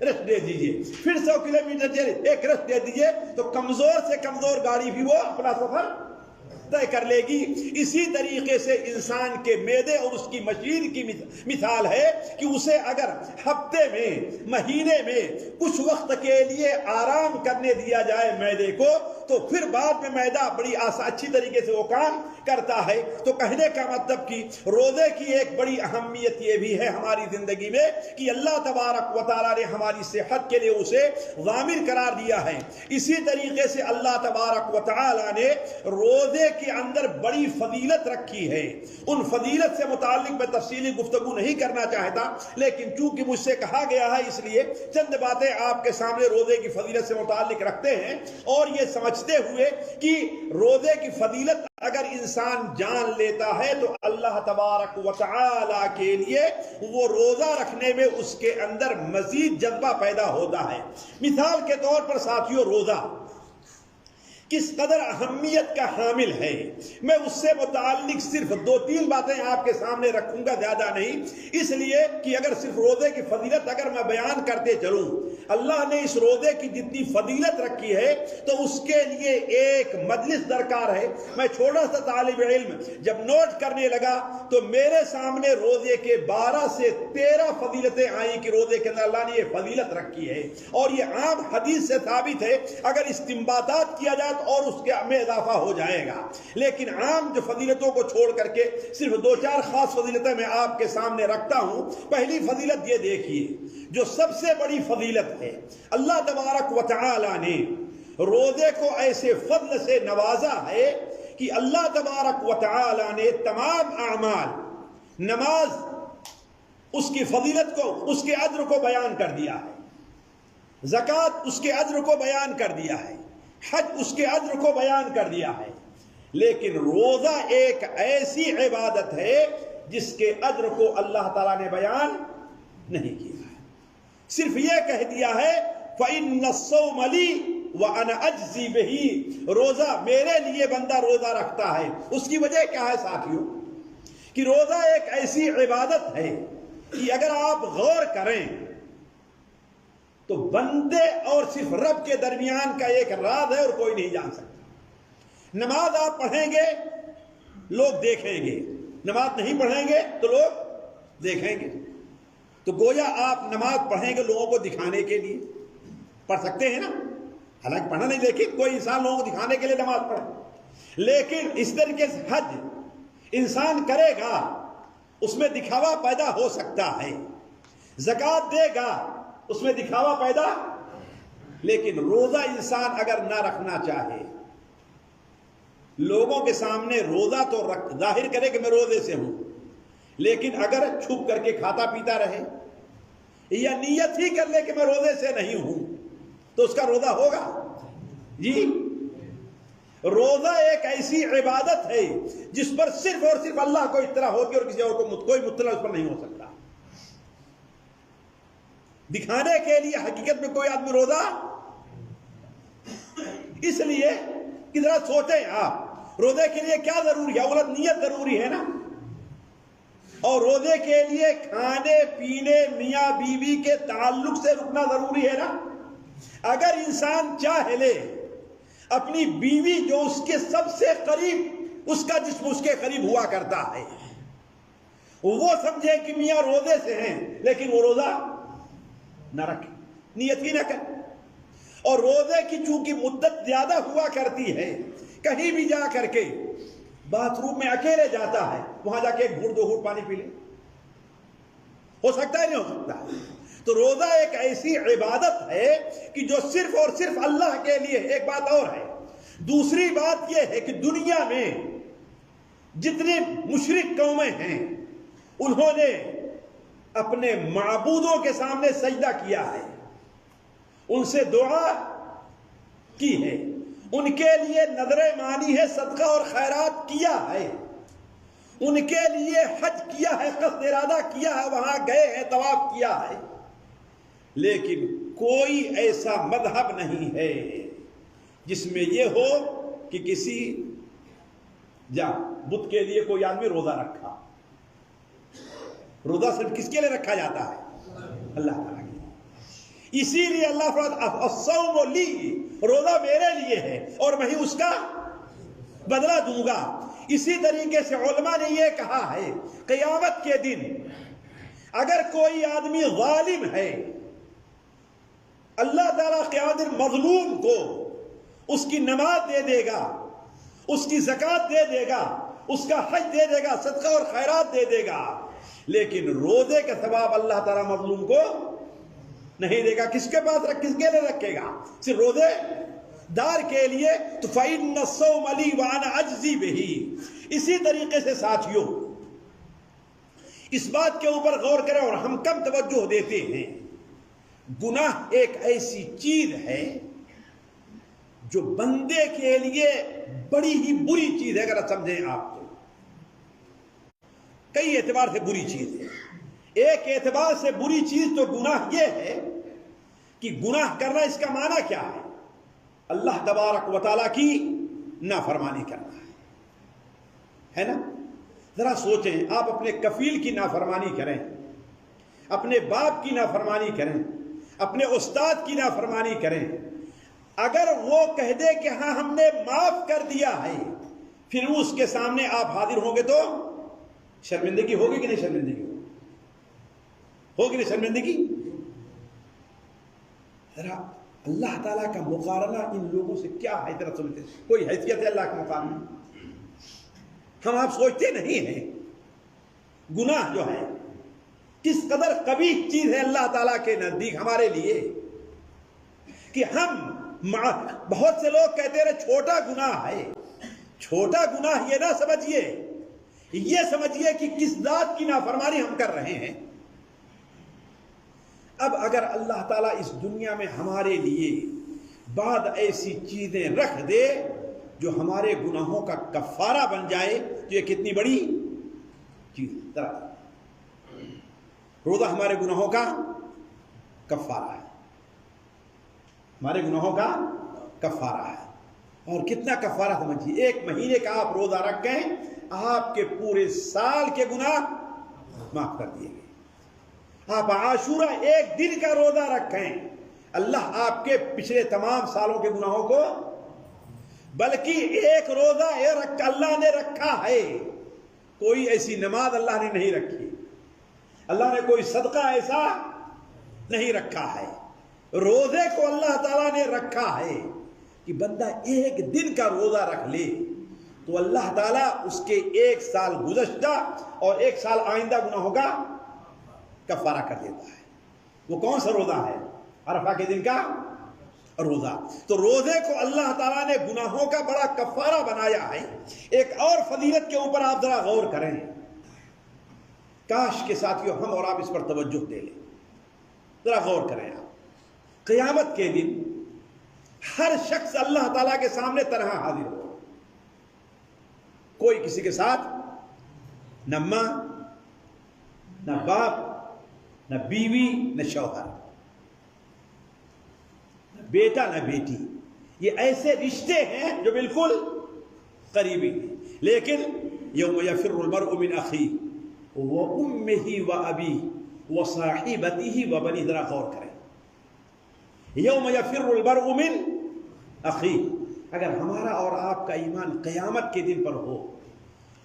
ریسٹ دے دیجئے، پھر 100 کلومیٹر چلیے، 1 ریسٹ دے دیجئے، تو کمزور سے کمزور گاڑی بھی وہ اپنا سفر طے کر لے گی۔ اسی طریقے سے انسان کے معدے اور اس کی مشین کی مثال ہے کہ اسے اگر ہفتے میں مہینے میں کچھ وقت کے لیے آرام کرنے دیا جائے معدے کو، تو پھر بعد میں معدہ بڑی اچھی طریقے سے وہ کام کرتا ہے۔ تو کہنے کا مطلب کہ روزے کی ایک بڑی اہمیت یہ بھی ہے ہماری زندگی میں کہ اللہ تبارک و تعالی نے ہماری صحت کے لیے اسے ضامن قرار دیا ہے۔ اسی طریقے سے اللہ تبارک و تعالی نے روزے کے اندر بڑی فضیلت رکھی ہے۔ ان فضیلت سے متعلق میں تفصیلی گفتگو نہیں کرنا چاہتا، لیکن چونکہ مجھ سے کہا گیا ہے اس لیے چند باتیں آپ کے سامنے روزے کی فضیلت سے متعلق رکھتے ہیں، اور یہ سمجھتے ہوئے کہ روزے کی فضیلت اگر انسان جان لیتا ہے تو اللہ تبارک و تعالی کے لیے وہ روزہ رکھنے میں اس کے اندر مزید جذبہ پیدا ہوتا ہے۔ مثال کے طور پر ساتھیوں، روزہ کس قدر اہمیت کا حامل ہے، میں اس سے متعلق صرف 2-3 باتیں آپ کے سامنے رکھوں گا، زیادہ نہیں، اس لیے کہ اگر صرف روزے کی فضیلت اگر میں بیان کرتے چلوں، اللہ نے اس روزے کی جتنی فضیلت رکھی ہے تو اس کے لیے ایک مجلس درکار ہے۔ میں چھوٹا سا طالب علم جب نوٹ کرنے لگا تو میرے سامنے روزے کے 12 سے 13 فضیلتیں آئیں کہ روزے کے اندر اللہ نے یہ فضیلت رکھی ہے، اور یہ عام حدیث سے ثابت ہے، اگر استنباطات کیا جائے اور اس کے میں اضافہ ہو جائے گا، لیکن عام جو فضیلتوں کو چھوڑ کر کے صرف 2-4 خاص فضیلتیں میں آپ کے سامنے رکھتا ہوں۔ پہلی فضیلت یہ دیکھیے، جو سب سے بڑی فضیلت ہے، اللہ تبارک و تعالی نے روزے کو ایسے فضل سے نوازا ہے کہ اللہ تبارک و تعالی نے تمام اعمال، نماز اس کی فضیلت کو، اس کے اجر کو بیان کر دیا ہے، زکوٰۃ اس کے اجر کو بیان کر دیا ہے، حج اس کے اجر کو بیان کر دیا ہے، لیکن روزہ ایک ایسی عبادت ہے جس کے اجر کو اللہ تعالیٰ نے بیان نہیں کیا ہے، صرف یہ کہہ دیا ہے فَإِنَّ الصَّوْمَ لِي وَأَنَا أَجْزِي بِهِ، روزہ میرے لیے بندہ روزہ رکھتا ہے۔ اس کی وجہ کیا ہے ساتھیوں؟ کہ روزہ ایک ایسی عبادت ہے کہ اگر آپ غور کریں تو بندے اور صرف رب کے درمیان کا ایک راز ہے اور کوئی نہیں جان سکتا۔ نماز آپ پڑھیں گے لوگ دیکھیں گے، نماز نہیں پڑھیں گے تو لوگ دیکھیں گے۔ تو گویا آپ نماز پڑھیں گے لوگوں کو دکھانے کے لیے، پڑھ سکتے ہیں نا، حالانکہ پڑھنا نہیں، لیکن کوئی انسان لوگوں کو دکھانے کے لیے نماز پڑھے۔ لیکن اس طریقے سے حج انسان کرے گا اس میں دکھاوا پیدا ہو سکتا ہے، زکوٰۃ دے گا اس میں دکھاوا پیدا، لیکن روزہ انسان اگر نہ رکھنا چاہے، لوگوں کے سامنے روزہ تو ظاہر کرے کہ میں روزے سے ہوں، لیکن اگر چھپ کر کے کھاتا پیتا رہے یا نیت ہی کر لے کہ میں روزے سے نہیں ہوں تو اس کا روزہ ہوگا؟ جی، روزہ ایک ایسی عبادت ہے جس پر صرف اور صرف اللہ کو اطلاع ہوتی اور کسی اور کو کوئی مطلع اس پر نہیں ہو سکتا۔ دکھانے کے لیے حقیقت میں کوئی آدمی روزہ، اس لیے کہ ذرا سوچیں آپ، روزے کے لیے کیا ضروری ہے؟ اولت نیت ضروری ہے نا، اور روزے کے لیے کھانے پینے میاں بیوی کے تعلق سے رکنا ضروری ہے نا۔ اگر انسان چاہ لے اپنی بیوی جو اس کے سب سے قریب، اس کا جسم اس کے قریب ہوا کرتا ہے، وہ سمجھے کہ میاں روزے سے ہیں لیکن وہ روزہ نہ رکھے، نیت ہی نہ کرے، اور روزے کی چونکہ مدت زیادہ ہوا کرتی ہے، کہیں بھی جا کر کے باتھ روم میں اکیلے جاتا ہے، وہاں جا کے ایک گھوٹ دو گھوٹ پانی پی لے، ہو سکتا ہے نہیں ہو سکتا؟ تو روزہ ایک ایسی عبادت ہے کہ جو صرف اور صرف اللہ کے لیے۔ ایک بات اور ہے، دوسری بات یہ ہے کہ دنیا میں جتنے مشرک قومیں ہیں انہوں نے اپنے معبودوں کے سامنے سجدہ کیا ہے، ان سے دعا کی ہے، ان کے لیے نظر مانی ہے، صدقہ اور خیرات کیا ہے، ان کے لیے حج کیا ہے، قصد ارادہ کیا ہے، وہاں گئے ہیں، طواف کیا ہے، لیکن کوئی ایسا مذہب نہیں ہے جس میں یہ ہو کہ کسی بت کے لیے کوئی آدمی روزہ رکھا۔ روزہ صرف کس کے لیے رکھا جاتا ہے؟ اللہ تعالیٰ کے لیے۔ اسی لیے اللہ فرماتا الصوم لی، روزہ میرے لیے ہے اور میں ہی اس کا بدلہ دوں گا۔ اسی طریقے سے علماء نے یہ کہا ہے قیامت کے دن اگر کوئی آدمی ظالم ہے، اللہ تعالیٰ قیامت دن مظلوم کو اس کی نماز دے دے گا، اس کی زکوٰۃ دے دے گا، اس کا حج دے دے گا، صدقہ اور خیرات دے دے گا، لیکن روزے کا ثواب اللہ تعالیٰ مظلوم کو نہیں دے گا۔ کس کے پاس کس کے لیے رکھے گا؟ صرف روزے دار کے لیے۔ تو فَإِنَّ الصَّوْمَ لِي وَأَنَا أَجْزِي بِهِ۔ اسی طریقے سے ساتھیوں اس بات کے اوپر غور کریں، اور ہم کم توجہ دیتے ہیں، گناہ ایک ایسی چیز ہے جو بندے کے لیے بڑی ہی بری چیز ہے۔ اگر سمجھیں آپ تو کئی اعتبار سے بری چیز ہے۔ ایک اعتبار سے بری چیز تو گناہ یہ ہے کہ گناہ کرنا، اس کا معنی کیا ہے؟ اللہ تبارک و تعالیٰ کی نافرمانی کرنا ہے نا۔ ذرا سوچیں، آپ اپنے کفیل کی نافرمانی کریں، اپنے باپ کی نافرمانی کریں، اپنے استاد کی نافرمانی کریں، اگر وہ کہہ دے کہ ہاں ہم نے معاف کر دیا ہے، پھر اس کے سامنے آپ حاضر ہوں گے تو شرمندگی ہوگی کہ نہیں؟ شرمندگی ہوگی نہیں؟ شرمندگی۔ ذرا اللہ تعالیٰ کا مقارنہ ان لوگوں سے کیا ہے؟ ذرا سمجھتے، کوئی حیثیت ہے اللہ کے مقابلے میں؟ ہم آپ سوچتے نہیں ہیں گناہ جو ہے کس قدر قبیح چیز ہے اللہ تعالیٰ کے نزدیک ہمارے لیے، کہ ہم بہت سے لوگ کہتے رہے چھوٹا گناہ ہے۔ چھوٹا گناہ یہ نہ سمجھیے، یہ سمجھیے کہ کس ذات کی نافرمانی ہم کر رہے ہیں۔ اب اگر اللہ تعالیٰ اس دنیا میں ہمارے لیے بعض ایسی چیزیں رکھ دے جو ہمارے گناہوں کا کفارہ بن جائے تو یہ کتنی بڑی چیز ہے۔ روزہ ہمارے گناہوں کا کفارہ ہے، ہمارے گناہوں کا کفارہ ہے۔ اور کتنا کفارہ سمجھیے، ایک مہینے کا آپ روزہ رکھیں، آپ کے پورے سال کے گناہ معاف کر دیے گئے۔ آپ عاشورہ ایک دن کا روزہ رکھیں، اللہ آپ کے پچھلے تمام سالوں کے گناہوں کو، بلکہ ایک روزہ اللہ نے رکھا ہے، کوئی ایسی نماز اللہ نے نہیں رکھی، اللہ نے کوئی صدقہ ایسا نہیں رکھا ہے، روزے کو اللہ تعالیٰ نے رکھا ہے کہ بندہ ایک دن کا روزہ رکھ لے تو اللہ تعالیٰ اس کے ایک سال گزشتہ اور ایک سال آئندہ گناہوں کا کفارہ کر دیتا ہے۔ وہ کون سا روزہ ہے؟ عرفہ کے دن کا روزہ۔ تو روزے کو اللہ تعالیٰ نے گناہوں کا بڑا کفارہ بنایا ہے۔ ایک اور فضیلت کے اوپر آپ ذرا غور کریں، کاش کے ساتھیوں ہم اور آپ اس پر توجہ دے لیں، ذرا غور کریں آپ۔ قیامت کے دن ہر شخص اللہ تعالیٰ کے سامنے تنہا حاضر ہو، کوئی کسی کے ساتھ، نہ ماں نہ باپ نہ بیوی نہ شوہر، نہ بیٹا نہ بیٹی، یہ ایسے رشتے ہیں جو بالکل قریبی ہیں۔ لیکن یوم یفر المرء من اخیہ وامہ وابیہ وصاحبتہ وبنیہ، ذرا غور کریں، یوم یفر المرء من اخیہ۔ اگر ہمارا اور آپ کا ایمان قیامت کے دن پر ہو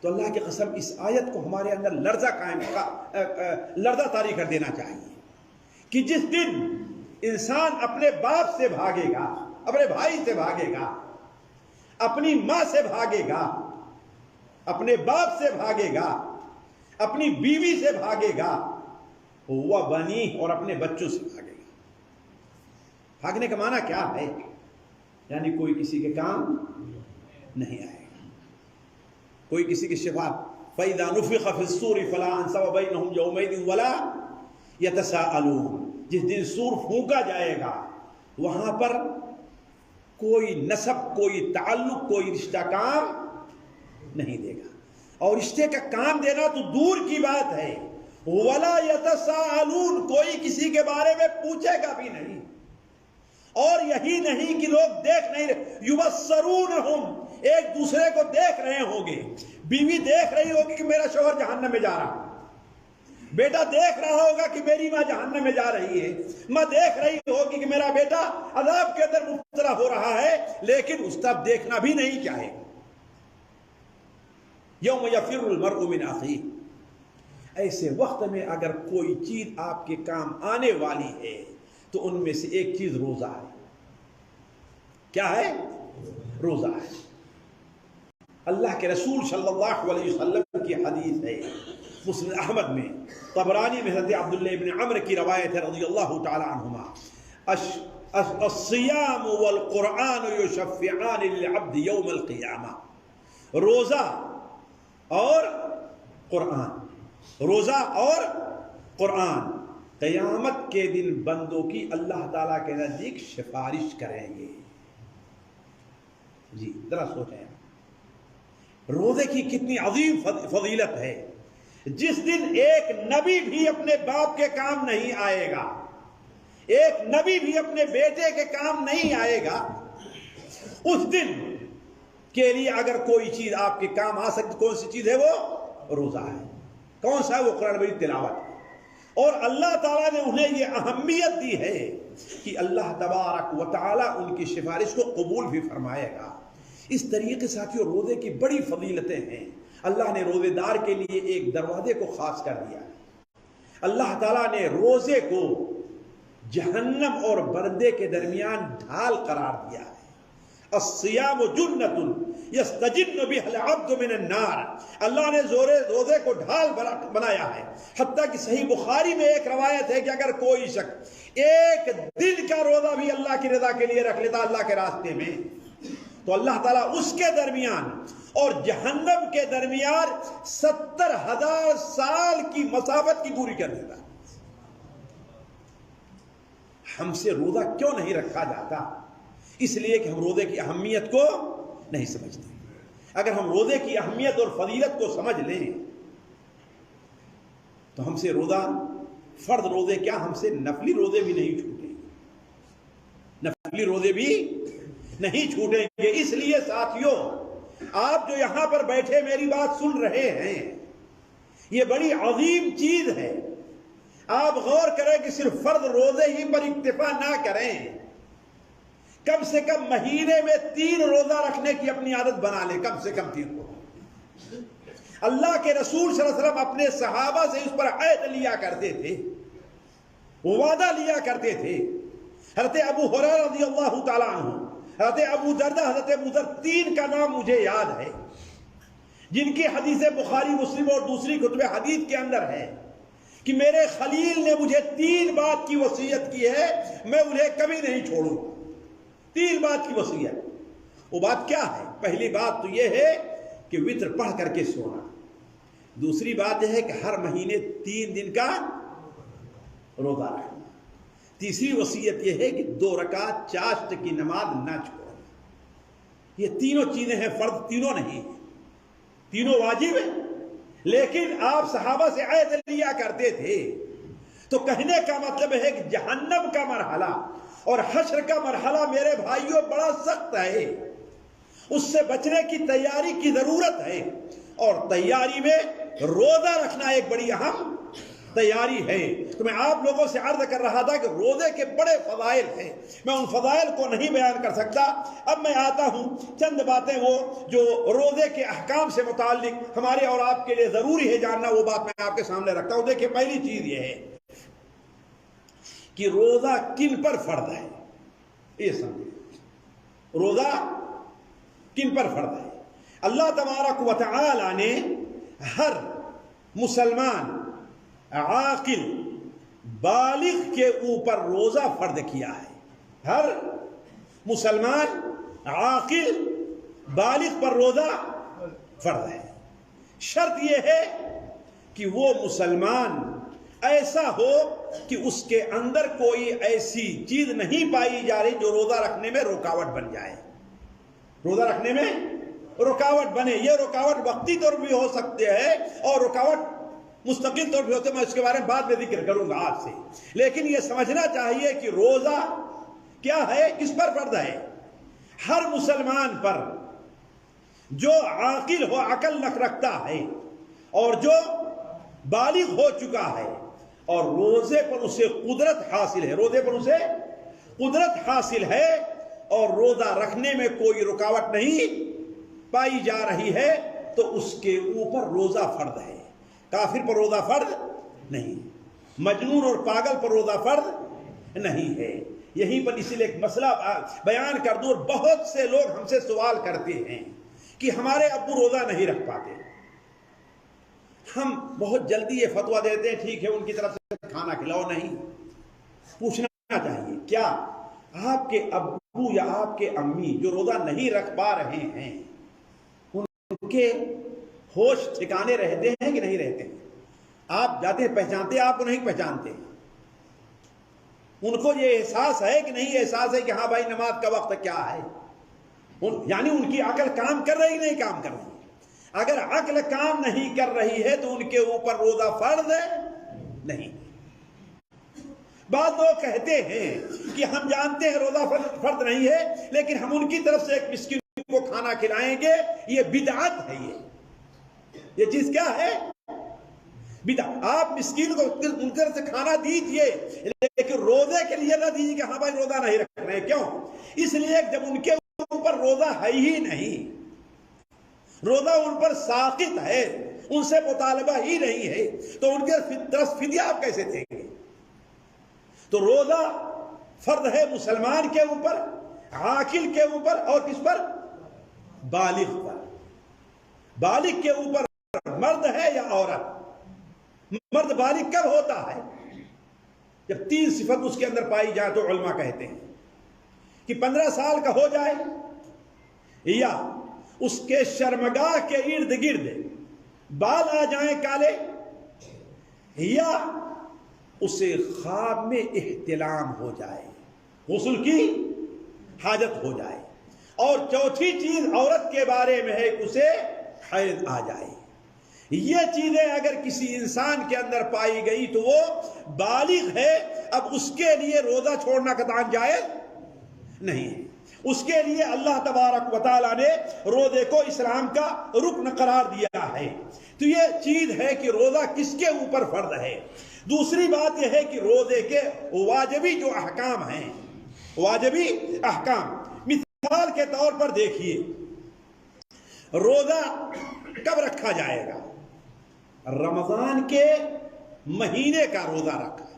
تو اللہ کی قسم اس آیت کو ہمارے اندر لرزہ طاری کر دینا چاہیے کہ جس دن انسان اپنے باپ سے بھاگے گا، اپنے بھائی سے بھاگے گا، اپنی ماں سے بھاگے گا، اپنے باپ سے بھاگے گا، اپنی بیوی سے بھاگے گا، وہ بنی اور اپنے بچوں سے بھاگے گا۔ بھاگنے کا معنی کیا ہے؟ یعنی کوئی کسی کے کام نہیں آئے گا، کوئی کسی کی شفاعت۔ فَإِذَا نُفِخَ فِي الصُّورِ فَلَا أَنْسَابَ بَيْنَهُمْ يَوْمَئِذٍ وَلَا يَتَسَاءَلُونَ۔ جس دن سور پھونکا جائے گا وہاں پر کوئی نسب، کوئی تعلق، کوئی رشتہ کام نہیں دے گا، اور رشتے کا کام دینا تو دور کی بات ہے، وَلَا يَتَسَاءَلُونَ، کوئی کسی کے بارے میں پوچھے گا بھی نہیں۔ اور یہی نہیں کہ لوگ دیکھ نہیں رہے، یبصرونہم، ایک دوسرے کو دیکھ رہے ہوں گے۔ بیوی دیکھ رہی ہوگی کہ میرا شوہر جہنم میں جا رہا، بیٹا دیکھ رہا ہوگا کہ میری ماں جہنم میں جا رہی ہے، ماں دیکھ رہی ہوگی کہ میرا بیٹا عذاب کے اندر مبتلا ہو رہا ہے، لیکن اس تب دیکھنا بھی نہیں چاہے گا۔ یوم یفر المرء من اخیہ، ایسے وقت میں اگر کوئی چیز آپ کے کام آنے والی ہے تو ان میں سے ایک چیز روزہ ہے۔ کیا ہے؟ روزہ ہے۔ اللہ کے رسول صلی اللہ علیہ وسلم کی حدیث ہے، مسند احمد میں، طبرانی میں حضرت عبداللہ ابن عمر کی روایت ہے رضی اللہ تعالی عنہما، الصیام والقرآن یشفعان للعبد یوم القیامہ۔ روزہ اور قرآن، روزہ اور قرآن قیامت کے دن بندوں کی اللہ تعالیٰ کے نزدیک سفارش کریں گے۔ جی ذرا سوچیں، روزے کی کتنی عظیم فضیلت ہے۔ جس دن ایک نبی بھی اپنے باپ کے کام نہیں آئے گا، ایک نبی بھی اپنے بیٹے کے کام نہیں آئے گا، اس دن کے لیے اگر کوئی چیز آپ کے کام آ سکتی، کون سی چیز ہے؟ وہ روزہ ہے۔ کون سا ہے وہ؟ قرآن مجید تلاوت۔ اور اللہ تعالیٰ نے انہیں یہ اہمیت دی ہے کہ اللہ تبارک و تعالیٰ ان کی سفارش کو قبول بھی فرمائے گا۔ اس طریقے ساتھیوں روزے کی بڑی فضیلتیں ہیں۔ اللہ نے روزے دار کے لیے ایک دروازے کو خاص کر دیا ہے۔ اللہ تعالیٰ نے روزے کو جہنم اور بردے کے درمیان ڈھال قرار دیا ہے۔ الصیام جنۃ یستجن بها العبد من النار، اللہ نے روزے کو ڈھال بنایا ہے۔ حتیٰ کہ صحیح بخاری میں ایک روایت ہے کہ اگر کوئی شخص ایک دن کا روزہ بھی اللہ کی رضا کے لیے رکھ لیتا اللہ کے راستے میں، تو اللہ تعالیٰ اس کے درمیان اور جہنم کے درمیان 70,000 سال کی مسافت کی دوری کر دیتا۔ ہم سے روزہ کیوں نہیں رکھا جاتا؟ اس لیے کہ ہم روزے کی اہمیت کو نہیں سمجھتے۔ اگر ہم روزے کی اہمیت اور فضیلت کو سمجھ لیں تو ہم سے روزہ، فرض روزے کیا، ہم سے نفلی روزے بھی نہیں چھوٹیں گے، نفلی روزے بھی نہیں چھوٹیں گے۔ اس لیے ساتھیوں، آپ جو یہاں پر بیٹھے میری بات سن رہے ہیں، یہ بڑی عظیم چیز ہے۔ آپ غور کریں کہ صرف فرض روزے ہی پر اکتفا نہ کریں، کم سے کم مہینے میں 3 روزہ رکھنے کی اپنی عادت بنا لیں، کم سے کم 3 روزہ۔ اللہ کے رسول صلی اللہ علیہ وسلم اپنے صحابہ سے اس پر عہد لیا کرتے تھے، وعدہ لیا کرتے تھے۔ حضرت ابو ہریرہ رضی اللہ تعالیٰ عنہ، حضرت ابو دردہ، حضرت ابو ذر، 3 کا نام مجھے یاد ہے جن کی حدیث بخاری مسلم اور دوسری کتب حدیث کے اندر ہے کہ میرے خلیل نے مجھے 3 بات کی وصیت کی ہے، میں انہیں کبھی نہیں چھوڑوں۔ 3 بات کی وصیت۔ وہ بات کیا ہے؟ پہلی بات تو یہ ہے کہ وتر پڑھ کر کے سونا، دوسری بات یہ ہے کہ ہر مہینے 3 دن کا روزہ رکھنا، تیسری وصیت یہ ہے کہ 2 رکعت چاشت کی نماز نہ چھوڑنا۔ یہ تینوں چیزیں ہیں، فرض تینوں نہیں ہیں، تینوں واجب ہیں، لیکن آپ صحابہ سے عہد لیا کرتے تھے۔ تو کہنے کا مطلب ہے کہ جہنم کا مرحلہ اور حشر کا مرحلہ میرے بھائیوں بڑا سخت ہے، اس سے بچنے کی تیاری کی ضرورت ہے، اور تیاری میں روزہ رکھنا ایک بڑی اہم تیاری ہے۔ تو میں آپ لوگوں سے عرض کر رہا تھا کہ روزے کے بڑے فضائل ہیں، میں ان فضائل کو نہیں بیان کر سکتا۔ اب میں آتا ہوں چند باتیں وہ جو روزے کے احکام سے متعلق ہمارے اور آپ کے لیے ضروری ہے جاننا، وہ بات میں آپ کے سامنے رکھتا ہوں۔ دیکھیں، پہلی چیز یہ ہے کہ روزہ کن پر فرض ہے، یہ سمجھیں، روزہ کن پر فرض ہے۔ اللہ تبارک و تعالی نے ہر مسلمان عاقل بالغ کے اوپر روزہ فرض کیا ہے۔ ہر مسلمان عاقل بالغ پر روزہ فرض ہے۔ شرط یہ ہے کہ وہ مسلمان ایسا ہو کہ اس کے اندر کوئی ایسی چیز نہیں پائی جا رہی جو روزہ رکھنے میں رکاوٹ بن جائے، روزہ رکھنے میں رکاوٹ بنے۔ یہ رکاوٹ وقتی طور پر بھی ہو سکتے ہیں اور رکاوٹ مستقل طور پر ہوتے ہیں، میں اس کے بارے میں بعد میں ذکر کروں گا آپ سے، لیکن یہ سمجھنا چاہیے کہ روزہ کیا ہے، کس پر فرض ہے؟ ہر مسلمان پر جو عاقل ہو، عقل رکھتا ہے اور جو بالغ ہو چکا ہے اور روزے پر اسے قدرت حاصل ہے، روزے پر اسے قدرت حاصل ہے اور روزہ رکھنے میں کوئی رکاوٹ نہیں پائی جا رہی ہے، تو اس کے اوپر روزہ فرض ہے۔ کافر پر روزہ فرض نہیں، مجنون اور پاگل پر روزہ فرض نہیں ہے۔ یہیں پر اسی لیے ایک مسئلہ بیان کر دوں، اور بہت سے لوگ ہم سے سوال کرتے ہیں کہ ہمارے ابو روزہ نہیں رکھ پاتے، ہم بہت جلدی یہ فتویٰ دیتے ہیں ٹھیک ہے ان کی طرف سے کھانا کھلاؤ۔ نہیں، پوچھنا چاہیے کیا آپ کے ابو یا آپ کے امی جو روزہ نہیں رکھ پا رہے ہیں ان کے ہوش ٹھکانے رہتے ہیں کہ نہیں رہتے ہیں؟ آپ جاتے ہیں، پہچانتے ہیں، آپ کو نہیں پہچانتے، ان کو یہ احساس ہے کہ نہیں احساس ہے کہ ہاں بھائی نماز کا وقت کیا ہے؟ یعنی ان کی عقل کام کر رہی نہیں کام کر رہی؟ اگر عقل کام نہیں کر رہی ہے تو ان کے اوپر روزہ فرض نہیں۔ بعض لوگ کہتے ہیں کہ ہم جانتے ہیں روزہ فرض نہیں ہے، لیکن ہم ان کی طرف سے ایک مسکین کو کھانا کھلائیں گے، یہ بدعت ہے۔ یہ چیز کیا ہے؟ بدعت۔ آپ مسکین کو ان طرف سے کھانا دیجئے، لیکن روزے کے لیے نہ دیجئے کہ ہاں بھائی روزہ نہیں رکھ رہے۔ کیوں؟ اس لیے جب ان کے اوپر روزہ ہے ہی نہیں، روزہ ان پر ساقط ہے، ان سے مطالبہ ہی نہیں ہے، تو ان کے طرف فدیہ آپ کیسے دیں گے؟ تو روزہ فرض ہے مسلمان کے اوپر، عاقل کے اوپر، اور کس پر؟ بالغ پر۔ بالغ کے اوپر مرد ہے یا عورت؟ مرد بالغ کب ہوتا ہے؟ جب 3 صفت اس کے اندر پائی جائے، تو علماء کہتے ہیں کہ 15 سال کا ہو جائے، یا اس کے شرمگاہ کے ارد گرد بال آ جائیں کالے، یا اسے خواب میں احتلام ہو جائے، غسل کی حاجت ہو جائے، اور چوتھی چیز عورت کے بارے میں ہے کہ اسے حیض آ جائے۔ یہ چیزیں اگر کسی انسان کے اندر پائی گئی تو وہ بالغ ہے، اب اس کے لیے روزہ چھوڑنا قطعاً جائز نہیں ہے۔ اس کے لیے اللہ تبارک و تعالیٰ نے روزے کو اسلام کا رکن قرار دیا ہے۔ تو یہ چیز ہے کہ روزہ کس کے اوپر فرض ہے۔ دوسری بات یہ ہے کہ روزے کے واجبی جو احکام ہیں، واجبی احکام، مثال کے طور پر دیکھیے، روزہ کب رکھا جائے گا؟ رمضان کے مہینے کا روزہ رکھا،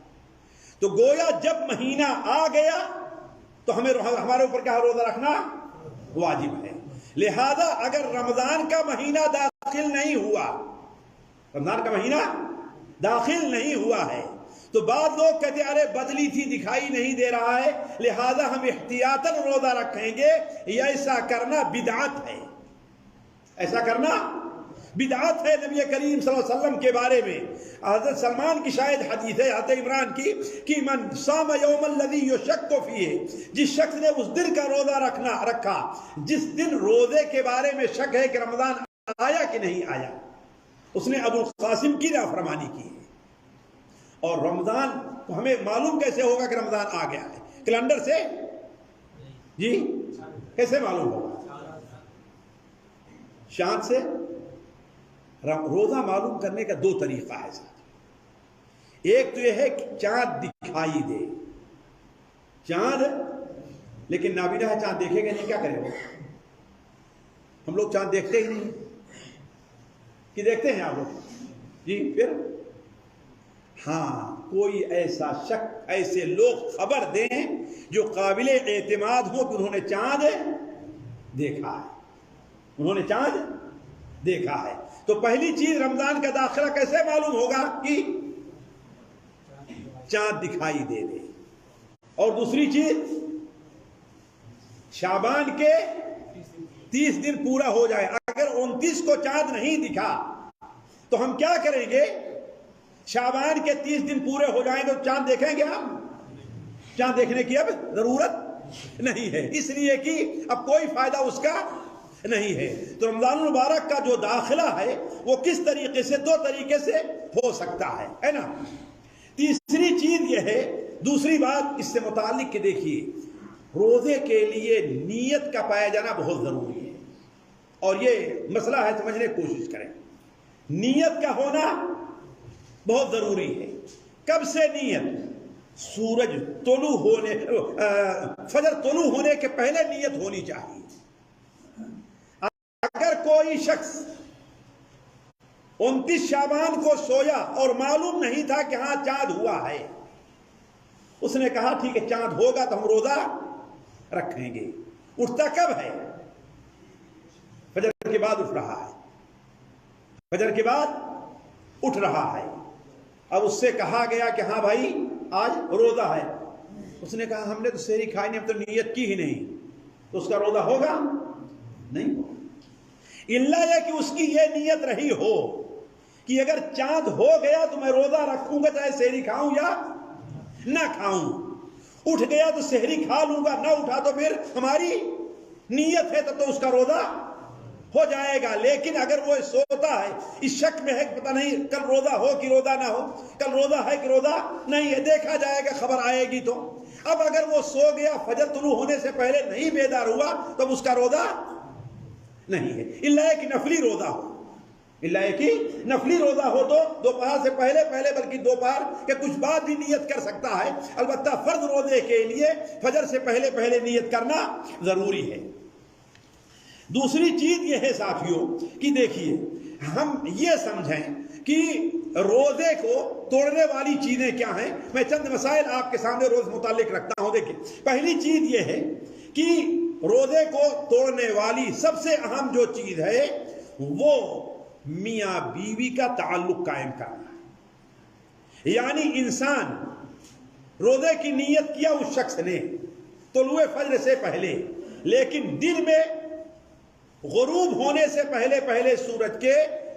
تو گویا جب مہینہ آ گیا تو ہمارے اوپر کیا روزہ رکھنا واجب ہے۔ لہذا اگر رمضان کا مہینہ داخل نہیں ہوا، رمضان کا مہینہ داخل نہیں ہوا ہے، تو بعض لوگ کہتے ہیں ارے بدلی تھی دکھائی نہیں دے رہا ہے لہذا ہم احتیاطاً روزہ رکھیں گے، یہ ایسا کرنا بدعت ہے، ایسا کرنا بدعت ہے۔ نبی کریم صلی اللہ علیہ وسلم کے بارے میں حضرت سلمان کی شاید حدیث ہے حضرت عمران کی کہ من صام یوم الذی یشک فیہ، جس شخص نے اس دن کا روزہ رکھا جس دن روزے کے بارے میں شک ہے کہ رمضان آیا کہ نہیں آیا، اس نے ابو القاسم کی نافرمانی کی ہے۔ اور رمضان ہمیں معلوم کیسے ہوگا کہ رمضان آ گیا ہے؟ کیلنڈر سے؟ جی کیسے معلوم ہوگا؟ چاند سے؟ روزہ معلوم کرنے کا دو طریقہ ہے ساتھ، ایک تو یہ ہے کہ چاند دکھائی دے، چاند، لیکن نابینا ہے، چاند دیکھے گا نہیں، کیا کرے گا؟ ہم لوگ چاند دیکھتے ہی نہیں کہ دیکھتے ہیں آپ لوگ؟ جی پھر ہاں کوئی ایسا شک، ایسے لوگ خبر دیں جو قابل اعتماد ہو کہ انہوں نے چاند دیکھا ہے، انہوں نے چاند دیکھا ہے۔ تو پہلی چیز رمضان کا داخلہ کیسے معلوم ہوگا کہ چاند دکھائی دے دے، اور دوسری چیز شعبان کے 30 دن پورا ہو جائے۔ اگر 29 کو چاند نہیں دکھا تو ہم کیا کریں گے؟ شعبان کے 30 دن پورے ہو جائیں تو چاند دیکھیں گے ہم؟ چاند دیکھنے کی اب ضرورت نہیں ہے، اس لیے کہ اب کوئی فائدہ اس کا نہیں ہے۔ تو رمضان المبارک کا جو داخلہ ہے وہ کس طریقے سے؟ دو طریقے سے ہو سکتا ہے نا۔ تیسری چیز یہ ہے، دوسری بات اس سے متعلق کہ دیکھیے روزے کے لیے نیت کا پایا جانا بہت ضروری ہے، اور یہ مسئلہ ہے سمجھنے کی کوشش کریں۔ نیت کا ہونا بہت ضروری ہے۔ کب سے نیت؟ سورج طلوع ہونے، فجر طلوع ہونے کے پہلے نیت ہونی چاہیے۔ اگر کوئی شخص 29 شعبان کو سویا اور معلوم نہیں تھا کہ ہاں چاند ہوا ہے، اس نے کہا ٹھیک ہے چاند ہوگا تو ہم روزہ رکھیں گے، اٹھتا کب ہے؟ فجر کے بعد اٹھ رہا ہے، فجر کے بعد اٹھ رہا ہے۔ اب اس سے کہا گیا کہ ہاں بھائی آج روزہ ہے، اس نے کہا ہم نے تو سحری کھائی نہیں، ہم تو نیت کی ہی نہیں، تو اس کا روزہ ہوگا نہیں ہوگا، الا یہ کہ اس کی یہ نیت رہی ہو کہ اگر چاند ہو گیا تو میں روزہ رکھوں گا چاہے سحری کھاؤں یا نہ کھاؤں، اٹھ گیا تو سحری کھا لوں گا، نہ اٹھا تو پھر ہماری نیت ہے تب تو اس کا روزہ ہو جائے گا۔ لیکن اگر وہ سوتا ہے اس شک میں ہے کہ پتہ نہیں کل روزہ ہو کہ روزہ نہ ہو، کل روزہ ہے کہ روزہ نہیں ہے، دیکھا جائے گا خبر آئے گی تو، اب اگر وہ سو گیا فجر طلوع ہونے سے پہلے نہیں بیدار ہوا تب اس کا روزہ نہیں ہے، الا کہ نفلی روزہ ہو، الا کہ نفلی روزہ ہو تو دوپہر سے پہلے بلکہ دوپہر کے کچھ بعد بھی نیت کر سکتا ہے۔ البتہ فرض روزے کے لیے فجر سے پہلے نیت کرنا ضروری ہے۔ دوسری چیز یہ ہے ساتھیوں کہ دیکھیے ہم یہ سمجھیں کہ روزے کو توڑنے والی چیزیں کیا ہیں۔ میں چند مسائل آپ کے سامنے روز متعلق رکھتا ہوں۔ دیکھیں پہلی چیز یہ ہے کہ روزے کو توڑنے والی سب سے اہم جو چیز ہے وہ میاں بیوی کا تعلق قائم کرنا ہے، یعنی انسان روزے کی نیت کیا اس شخص نے طلوع فجر سے پہلے، لیکن دل میں غروب ہونے سے پہلے سورج کے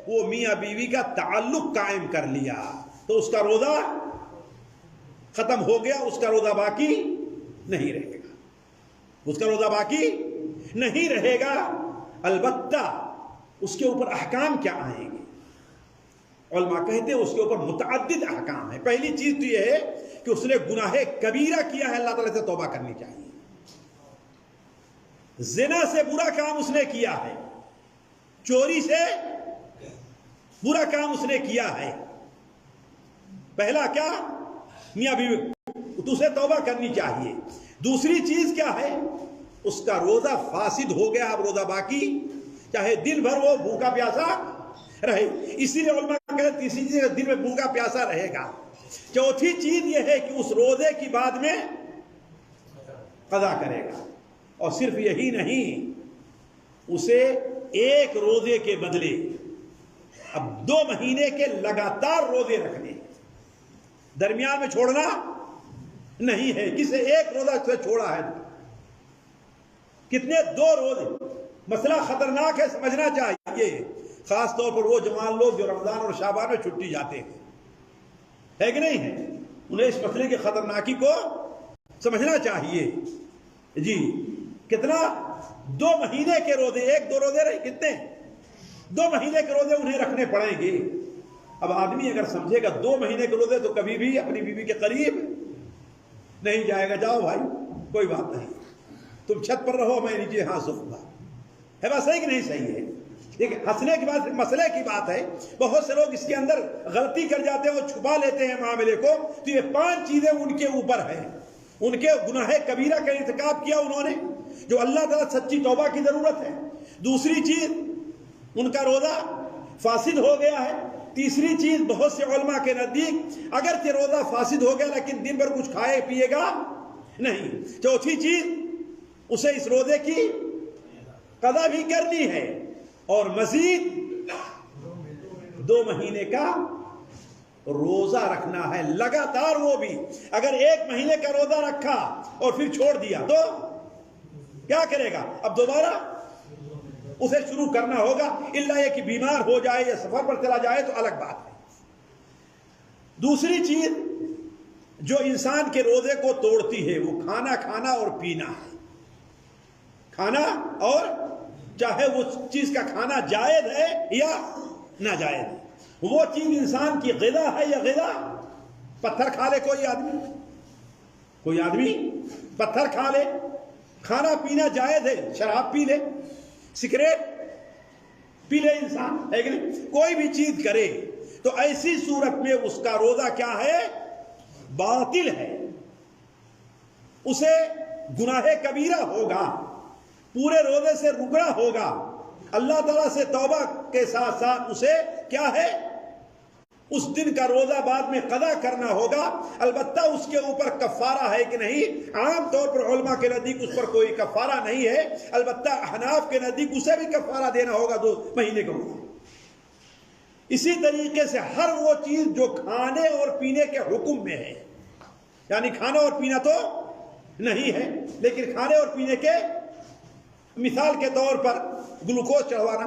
وہ میاں بیوی کا تعلق قائم کر لیا تو اس کا روزہ ختم ہو گیا، اس کا روزہ باقی نہیں رہے گا، اس کا روزہ باقی نہیں رہے گا۔ البتہ اس کے اوپر احکام کیا آئیں گے؟ علماء کہتے ہیں اس کے اوپر متعدد احکام ہیں۔ پہلی چیز تو یہ ہے کہ اس نے گناہ کبیرہ کیا ہے، اللہ تعالیٰ سے توبہ کرنی چاہیے، زنا سے برا کام اس نے کیا ہے، چوری سے برا کام اس نے کیا ہے، پہلا کیا؟ میاں بیوی تو اسے توبہ کرنی چاہیے۔ دوسری چیز کیا ہے؟ اس کا روزہ فاسد ہو گیا، اب روزہ باقی، چاہے دن بھر وہ بھوکا پیاسا رہے، اسی لیے علماء کہتے ہیں تیسری چیز دن میں بھوکا پیاسا رہے گا۔ چوتھی چیز یہ ہے کہ اس روزے کی بعد میں قضا کرے گا، اور صرف یہی نہیں، اسے ایک روزے کے بدلے اب 2 مہینے کے لگاتار روزے رکھنے، درمیان میں چھوڑنا نہیں ہے۔ کسے ایک روزہ سے چھوڑا ہے، کتنے 2 روزے، مسئلہ خطرناک ہے، سمجھنا چاہیے، خاص طور پر وہ جوان لوگ جو رمضان اور شعبان میں چھٹی جاتے ہیں، ہے کہ نہیں ہے، انہیں اس مسئلے کی خطرناکی کو سمجھنا چاہیے۔ جی کتنا؟ 2 مہینے کے روزے، 1-2 روزے رہے، کتنے؟ 2 مہینے کے روزے انہیں رکھنے پڑیں گے۔ اب آدمی اگر سمجھے گا 2 مہینے کے روزے تو کبھی بھی اپنی بیوی کے قریب نہیں جائے گا، جاؤ بھائی کوئی بات نہیں، تم چھت پر رہو، میں نیچے ہاں سوؤں گا، ہے بات صحیح کہ نہیں صحیح ہے؟ لیکن ہنسنے کی بات مسئلے کی بات ہے، بہت سے لوگ اس کے اندر غلطی کر جاتے ہیں اور چھپا لیتے ہیں معاملے کو، تو یہ 5 چیزیں ان کے اوپر ہیں، ان کے گناہ کبیرہ کا ارتکاب کیا انہوں نے، جو اللہ تعالیٰ سچی توبہ کی ضرورت ہے۔ دوسری چیز، ان کا روزہ فاسد ہو گیا ہے۔ تیسری چیز، بہت سے علماء کے نزدیک اگرچہ روزہ فاسد ہو گیا لیکن دن بھر کچھ کھائے پیے گا نہیں۔ چوتھی چیز، اسے اس روزے کی قضا بھی کرنی ہے، اور مزید 2 مہینے کا روزہ رکھنا ہے لگاتار، وہ بھی اگر 1 مہینے کا روزہ رکھا اور پھر چھوڑ دیا تو کیا کرے گا؟ اب دوبارہ اسے شروع کرنا ہوگا، الا یہ کہ بیمار ہو جائے یا سفر پر چلا جائے تو الگ بات ہے۔ دوسری چیز جو انسان کے روزے کو توڑتی ہے وہ کھانا کھانا اور پینا ہے، کھانا، اور چاہے وہ چیز کا کھانا جائز ہے یا ناجائز ہے، وہ چیز انسان کی غذا ہے یا غذا؟ پتھر کھا لے کوئی آدمی پتھر کھا لے، کھانا پینا جائز ہے، شراب پی لے، سگریٹ پی لے انسان، ہے کہ نہیں، کوئی بھی چیز کرے تو ایسی صورت میں اس کا روزہ کیا ہے؟ باطل ہے، اسے گناہ کبیرہ ہوگا، پورے روزے سے رکنا ہوگا، اللہ تعالیٰ سے توبہ کے ساتھ ساتھ اسے کیا ہے؟ اس دن کا روزہ بعد میں قضا کرنا ہوگا۔ البتہ اس کے اوپر کفارہ ہے کہ نہیں؟ عام طور پر علماء کے نزدیک اس پر کوئی کفارہ نہیں ہے، البتہ احناف کے نزدیک اسے بھی کفارہ دینا ہوگا 2 مہینے کا روزہ۔ اسی طریقے سے ہر وہ چیز جو کھانے اور پینے کے حکم میں ہے، یعنی کھانا اور پینا تو نہیں ہے لیکن کھانے اور پینے کے، مثال کے طور پر گلوکوز چڑھوانا،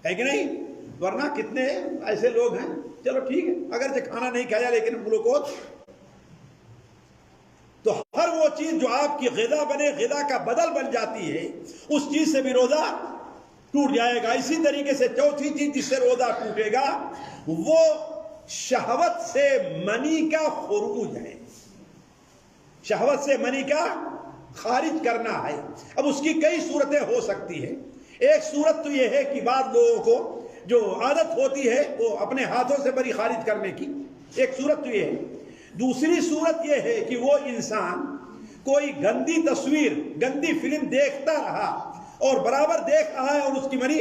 ہے کہ نہیں، ورنہ کتنے ایسے لوگ ہیں، چلو ٹھیک ہے اگرچہ کھانا نہیں کھایا لیکن گلوکوز، تو ہر وہ چیز جو آپ کی غذا بنے، غذا کا بدل بن جاتی ہے، اس چیز سے بھی روزہ ٹوٹ جائے گا۔ اسی طریقے سے چوتھی چیز جس سے روزہ ٹوٹے گا وہ شہوت سے منی کا خروج ہے، شہوت سے منی کا خارج کرنا ہے۔ اب اس کی کئی صورتیں ہو سکتی ہیں۔ ایک صورت تو یہ ہے کہ بعض لوگوں کو جو عادت ہوتی ہے وہ اپنے ہاتھوں سے منی خارج کرنے کی، ایک صورت تو یہ ہے۔ دوسری صورت یہ ہے کہ وہ انسان کوئی گندی تصویر، گندی فلم دیکھتا رہا اور برابر دیکھ رہا ہے اور اس کی منی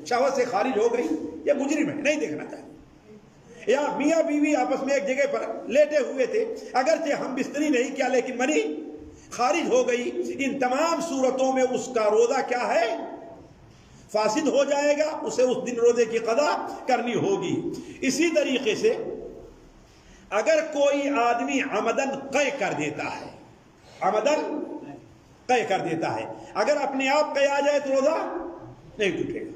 شہوت سے خارج ہو گئی، یہ مجرم ہے، نہیں دیکھنا چاہیے۔ یا میاں بیوی آپس میں ایک جگہ پر لیٹے ہوئے تھے، اگرچہ ہم بستری نہیں کیا لیکن منی خارج ہو گئی، ان تمام صورتوں میں اس کا روزہ کیا ہے؟ فاسد ہو جائے گا، اسے اس دن روزے کی قضا کرنی ہوگی۔ اسی طریقے سے اگر کوئی آدمی عمدن قے کر دیتا ہے، عمدن قے کر دیتا ہے، اگر اپنے آپ قے آ جائے تو روزہ نہیں ٹوٹے گا،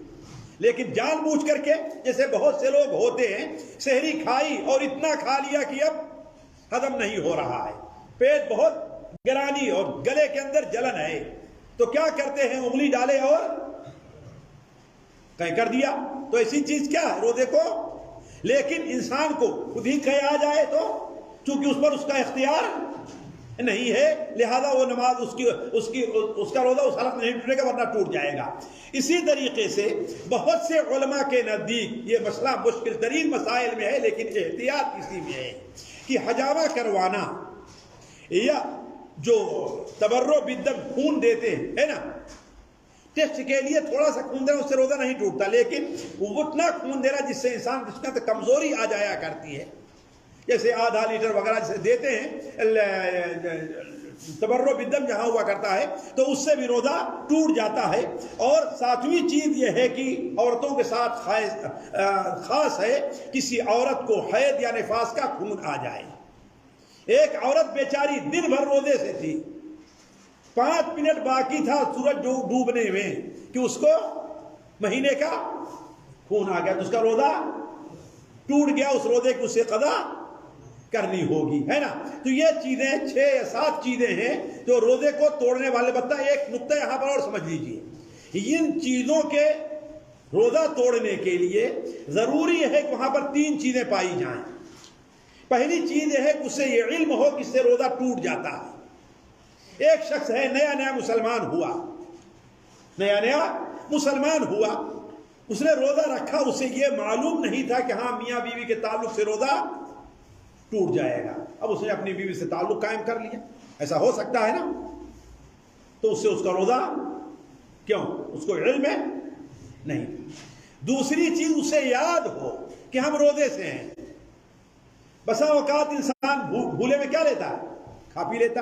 لیکن جان بوجھ کر کے، جیسے بہت سے لوگ ہوتے ہیں، سحری کھائی اور اتنا کھا لیا کہ اب ہضم نہیں ہو رہا ہے، پیٹ بہت گرانی اور گلے کے اندر جلن ہے، تو کیا کرتے ہیں؟ انگلی ڈالے اور قے کر دیا، تو ایسی چیز کیا ہے؟ روزے کو، لیکن انسان کو خود ہی قے آ جائے تو چونکہ اس پر اس کا اختیار نہیں ہے، لہذا وہ نماز اس کا روزہ اس حالت میں نہیں ٹوٹے گا ورنہ ٹوٹ جائے گا۔ اسی طریقے سے بہت سے علماء کے نزدیک یہ مسئلہ مشکل ترین مسائل میں ہے، لیکن احتیاط اسی میں ہے کہ حجامہ کروانا یا جو تبرع بالدم خون دیتے ہیں ہے نا، ٹیسٹ کے لیے تھوڑا سا خون دینا اس سے روزہ نہیں ٹوٹتا، لیکن وہ اتنا خون دینا جس سے انسان جس کا کمزوری آ جایا کرتی ہے، جیسے آدھا لیٹر وغیرہ جسے دیتے ہیں تبرع بالدم جہاں ہوا کرتا ہے تو اس سے بھی روزہ ٹوٹ جاتا ہے۔ اور ساتویں چیز یہ ہے کہ عورتوں کے ساتھ خاص ہے کسی عورت کو حیض یا نفاس کا خون آ جائے۔ ایک عورت بیچاری دن بھر روزے سے تھی، 5 منٹ باقی تھا سورج ڈوبنے میں کہ اس کو مہینے کا خون آ گیا تو اس کا روزہ ٹوٹ گیا، اس روزے کی اسے قضا کرنی ہوگی، ہے نا۔ تو یہ چیزیں 6 یا 7 چیزیں ہیں جو روزے کو توڑنے والے بتا۔ ایک نقطہ یہاں پر اور سمجھ لیجئے، ان چیزوں کے روزہ توڑنے کے لیے ضروری ہے کہ وہاں پر 3 چیزیں پائی جائیں۔ پہلی چیز یہ ہے کہ اسے یہ علم ہو کہ اس سے روزہ ٹوٹ جاتا ہے۔ ایک شخص ہے نیا مسلمان ہوا، نیا مسلمان ہوا، اس نے روزہ رکھا، اسے یہ معلوم نہیں تھا کہ ہاں میاں بیوی کے تعلق سے روزہ ٹوٹ جائے گا۔ اب اس نے اپنی بیوی سے تعلق قائم کر لیا، ایسا ہو سکتا ہے نا، تو اس سے اس کا روزہ کیوں؟ اس کو علم ہے نہیں۔ دوسری چیز اسے یاد ہو کہ ہم روزے سے ہیں۔ بسا اوقات انسان بھولے میں کیا لیتا ہے؟ کھا پی لیتا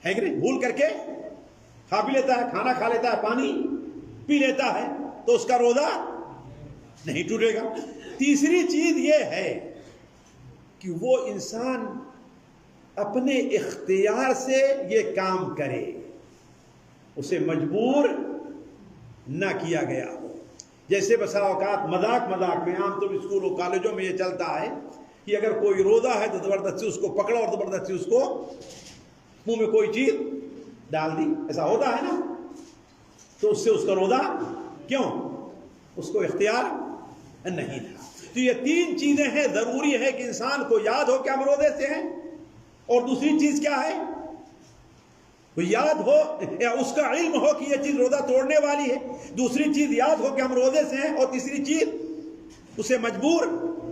ہے کہ نہیں؟ بھول کر کے کھا پی لیتا ہے، کھانا کھا لیتا ہے، پانی پی لیتا ہے، تو اس کا روزہ نہیں ٹوٹے گا۔ تیسری چیز یہ ہے کہ وہ انسان اپنے اختیار سے یہ کام کرے، اسے مجبور نہ کیا گیا ہو۔ جیسے بسا اوقات مذاق میں عام طور اسکول و کالجوں میں یہ چلتا ہے کہ اگر کوئی روزہ ہے تو زبردستی اس کو پکڑا اور زبردستی اس کو منہ میں کوئی چیز ڈال دی، ایسا ہوتا ہے نا، تو اس سے اس کا روزہ کیوں؟ اس کو اختیار نہیں تھا۔ تو یہ 3 چیزیں ہیں، ضروری ہے کہ انسان کو یاد ہو کہ ہم روزے سے ہیں، اور دوسری چیز کیا ہے؟ وہ یاد ہو یا اس کا علم ہو کہ یہ چیز روزہ توڑنے والی ہے، دوسری چیز یاد ہو کہ ہم روزے سے ہیں، اور تیسری چیز اسے مجبور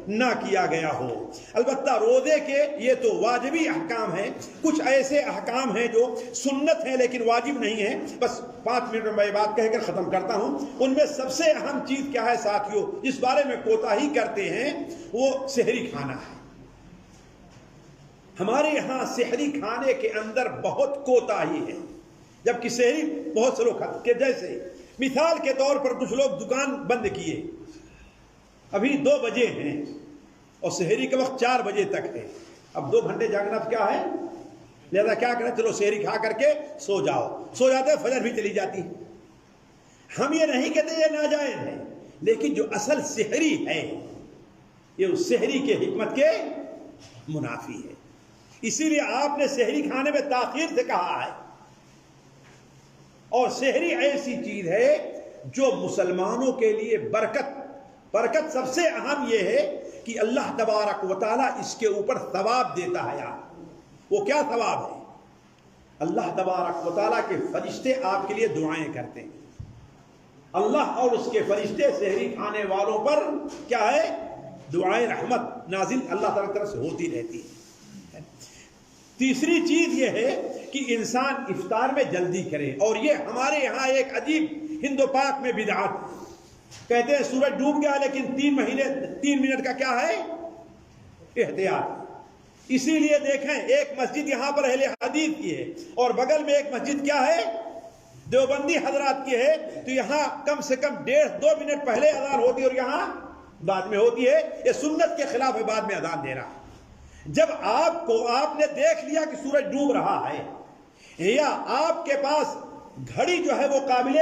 نہ کیا گیا ہو۔ البتہ روزے کے یہ تو واجبی احکام ہیں، کچھ ایسے احکام ہیں جو سنت ہیں لیکن واجب نہیں ہیں۔ بس 5 منٹ میں بات کہہ کر ختم کرتا ہوں۔ ان میں سب سے اہم چیز کیا ہے ساتھیوں، جس بارے میں کوتاہی کرتے ہیں، وہ سحری کھانا ہے۔ ہمارے یہاں سحری کھانے کے اندر بہت کوتاہی ہے، جبکہ سحری بہت سے لوگ کھاتے، جیسے مثال کے طور پر کچھ لوگ دکان بند کیے، ابھی 2 بجے ہیں اور سحری کا وقت 4 بجے تک ہے، اب 2 گھنٹے جاگنا تو کیا ہے، لہذا کیا کریں، چلو سحری کھا کر کے سو جاتے، فجر بھی چلی جاتی ہے۔ ہم یہ نہیں کہتے یہ ناجائز ہے، لیکن جو اصل سحری ہے یہ اس سحری کے حکمت کے منافی ہے۔ اسی لیے آپ نے سحری کھانے میں تاخیر سے کہا ہے، اور سحری ایسی چیز ہے جو مسلمانوں کے لیے برکت سب سے اہم یہ ہے کہ اللہ تبارک و تعالیٰ اس کے اوپر ثواب دیتا ہے۔ وہ کیا ثواب ہے؟ اللہ تبارک و تعالیٰ کے فرشتے آپ کے لیے دعائیں کرتے ہیں، اللہ اور اس کے فرشتے سحری کھانے والوں پر کیا ہے، دعائیں رحمت نازل اللہ تعالیٰ کی طرف سے ہوتی رہتی ہے۔ تیسری چیز یہ ہے کہ انسان افطار میں جلدی کرے، اور یہ ہمارے یہاں ایک عجیب ہند و پاک میں بدعت، کہتے ہیں سورج ڈوب گیا لیکن 3 منٹ کا کیا ہے، احتیاط۔ اسی لیے دیکھیں ایک مسجد یہاں پر اہل حدیث کی ہے، اور بغل میں ایک مسجد کیا ہے، دیوبندی حضرات کی ہے، تو یہاں کم سے کم 1.5-2 منٹ پہلے اذان ہوتی ہے اور یہاں بعد میں ہوتی ہے۔ یہ سنت کے خلاف ہے بعد میں اذان دینا۔ جب آپ نے دیکھ لیا کہ سورج ڈوب رہا ہے، یا آپ کے پاس گھڑی جو ہے وہ قابل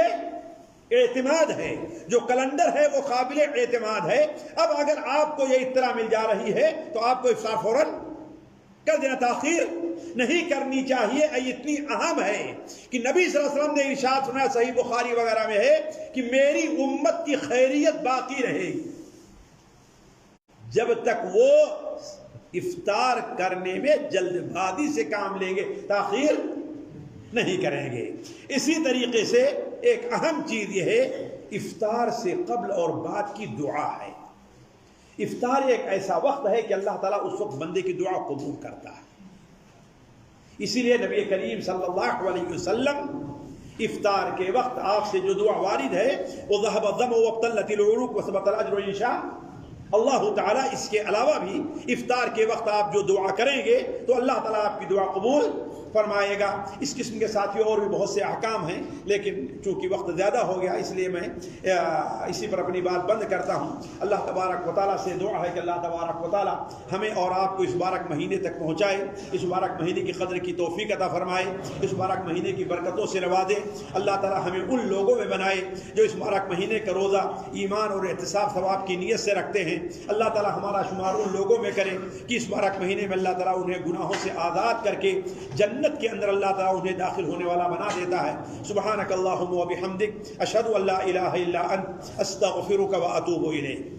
اعتماد ہے، جو کیلنڈر ہے وہ قابل اعتماد ہے، اب اگر آپ کو یہ اطلاع مل جا رہی ہے تو آپ کو افطار فوراً کر دینا، تاخیر نہیں کرنی چاہیے۔ اتنی اہم ہے کہ نبی صلی اللہ علیہ وسلم نے ارشاد سنایا، صحیح بخاری وغیرہ میں ہے کہ میری امت کی خیریت باقی رہے گی جب تک وہ افطار کرنے میں جلد بازی سے کام لیں گے، تاخیر نہیں کریں گے۔ اسی طریقے سے ایک اہم چیز یہ ہے، افطار سے قبل اور بعد کی دعا ہے۔ افطار ایک ایسا وقت ہے کہ اللہ تعالیٰ اس وقت بندے کی دعا قبول کرتا ہے۔ اسی لیے نبی کریم صلی اللہ علیہ وسلم افطار کے وقت آپ سے جو دعا وارد ہے، وَذَهَبَ الظَّمَأُ وَابْتَلَّتِ الْعُرُوقُ وَثَبَتَ الْأَجْرُ إِنْ شَاءَ اللہ تعالیٰ۔ اس کے علاوہ بھی افطار کے وقت آپ جو دعا کریں گے تو اللہ تعالیٰ آپ کی دعا قبول فرمائے گا۔ اس قسم کے ساتھی اور بھی بہت سے احکام ہیں، لیکن چونکہ وقت زیادہ ہو گیا اس لیے میں اسی پر اپنی بات بند کرتا ہوں۔ اللہ تبارک و تعالیٰ سے دعا ہے کہ اللہ تبارک و تعالیٰ ہمیں اور آپ کو اس مبارک مہینے تک پہنچائے، اس مبارک مہینے کی قدر کی توفیق عطا فرمائے، اس مبارک مہینے کی برکتوں سے نوازے۔ اللہ تعالیٰ ہمیں ان لوگوں میں بنائے جو اس مبارک مہینے کا روزہ ایمان اور احتساب ثواب کی نیت سے رکھتے ہیں۔ اللہ تعالیٰ ہمارا شمار ان لوگوں میں کرے کہ اس مبارک مہینے میں اللہ تعالیٰ انہیں گناہوں سے آزاد کر کے جنت کے اندر اللہ تعالیٰ انہیں داخل ہونے والا بنا دیتا ہے۔ سبحانک اللہم و بحمدک، اشہد ان لا الہ الا انت، استغفرک و اتوب الیک۔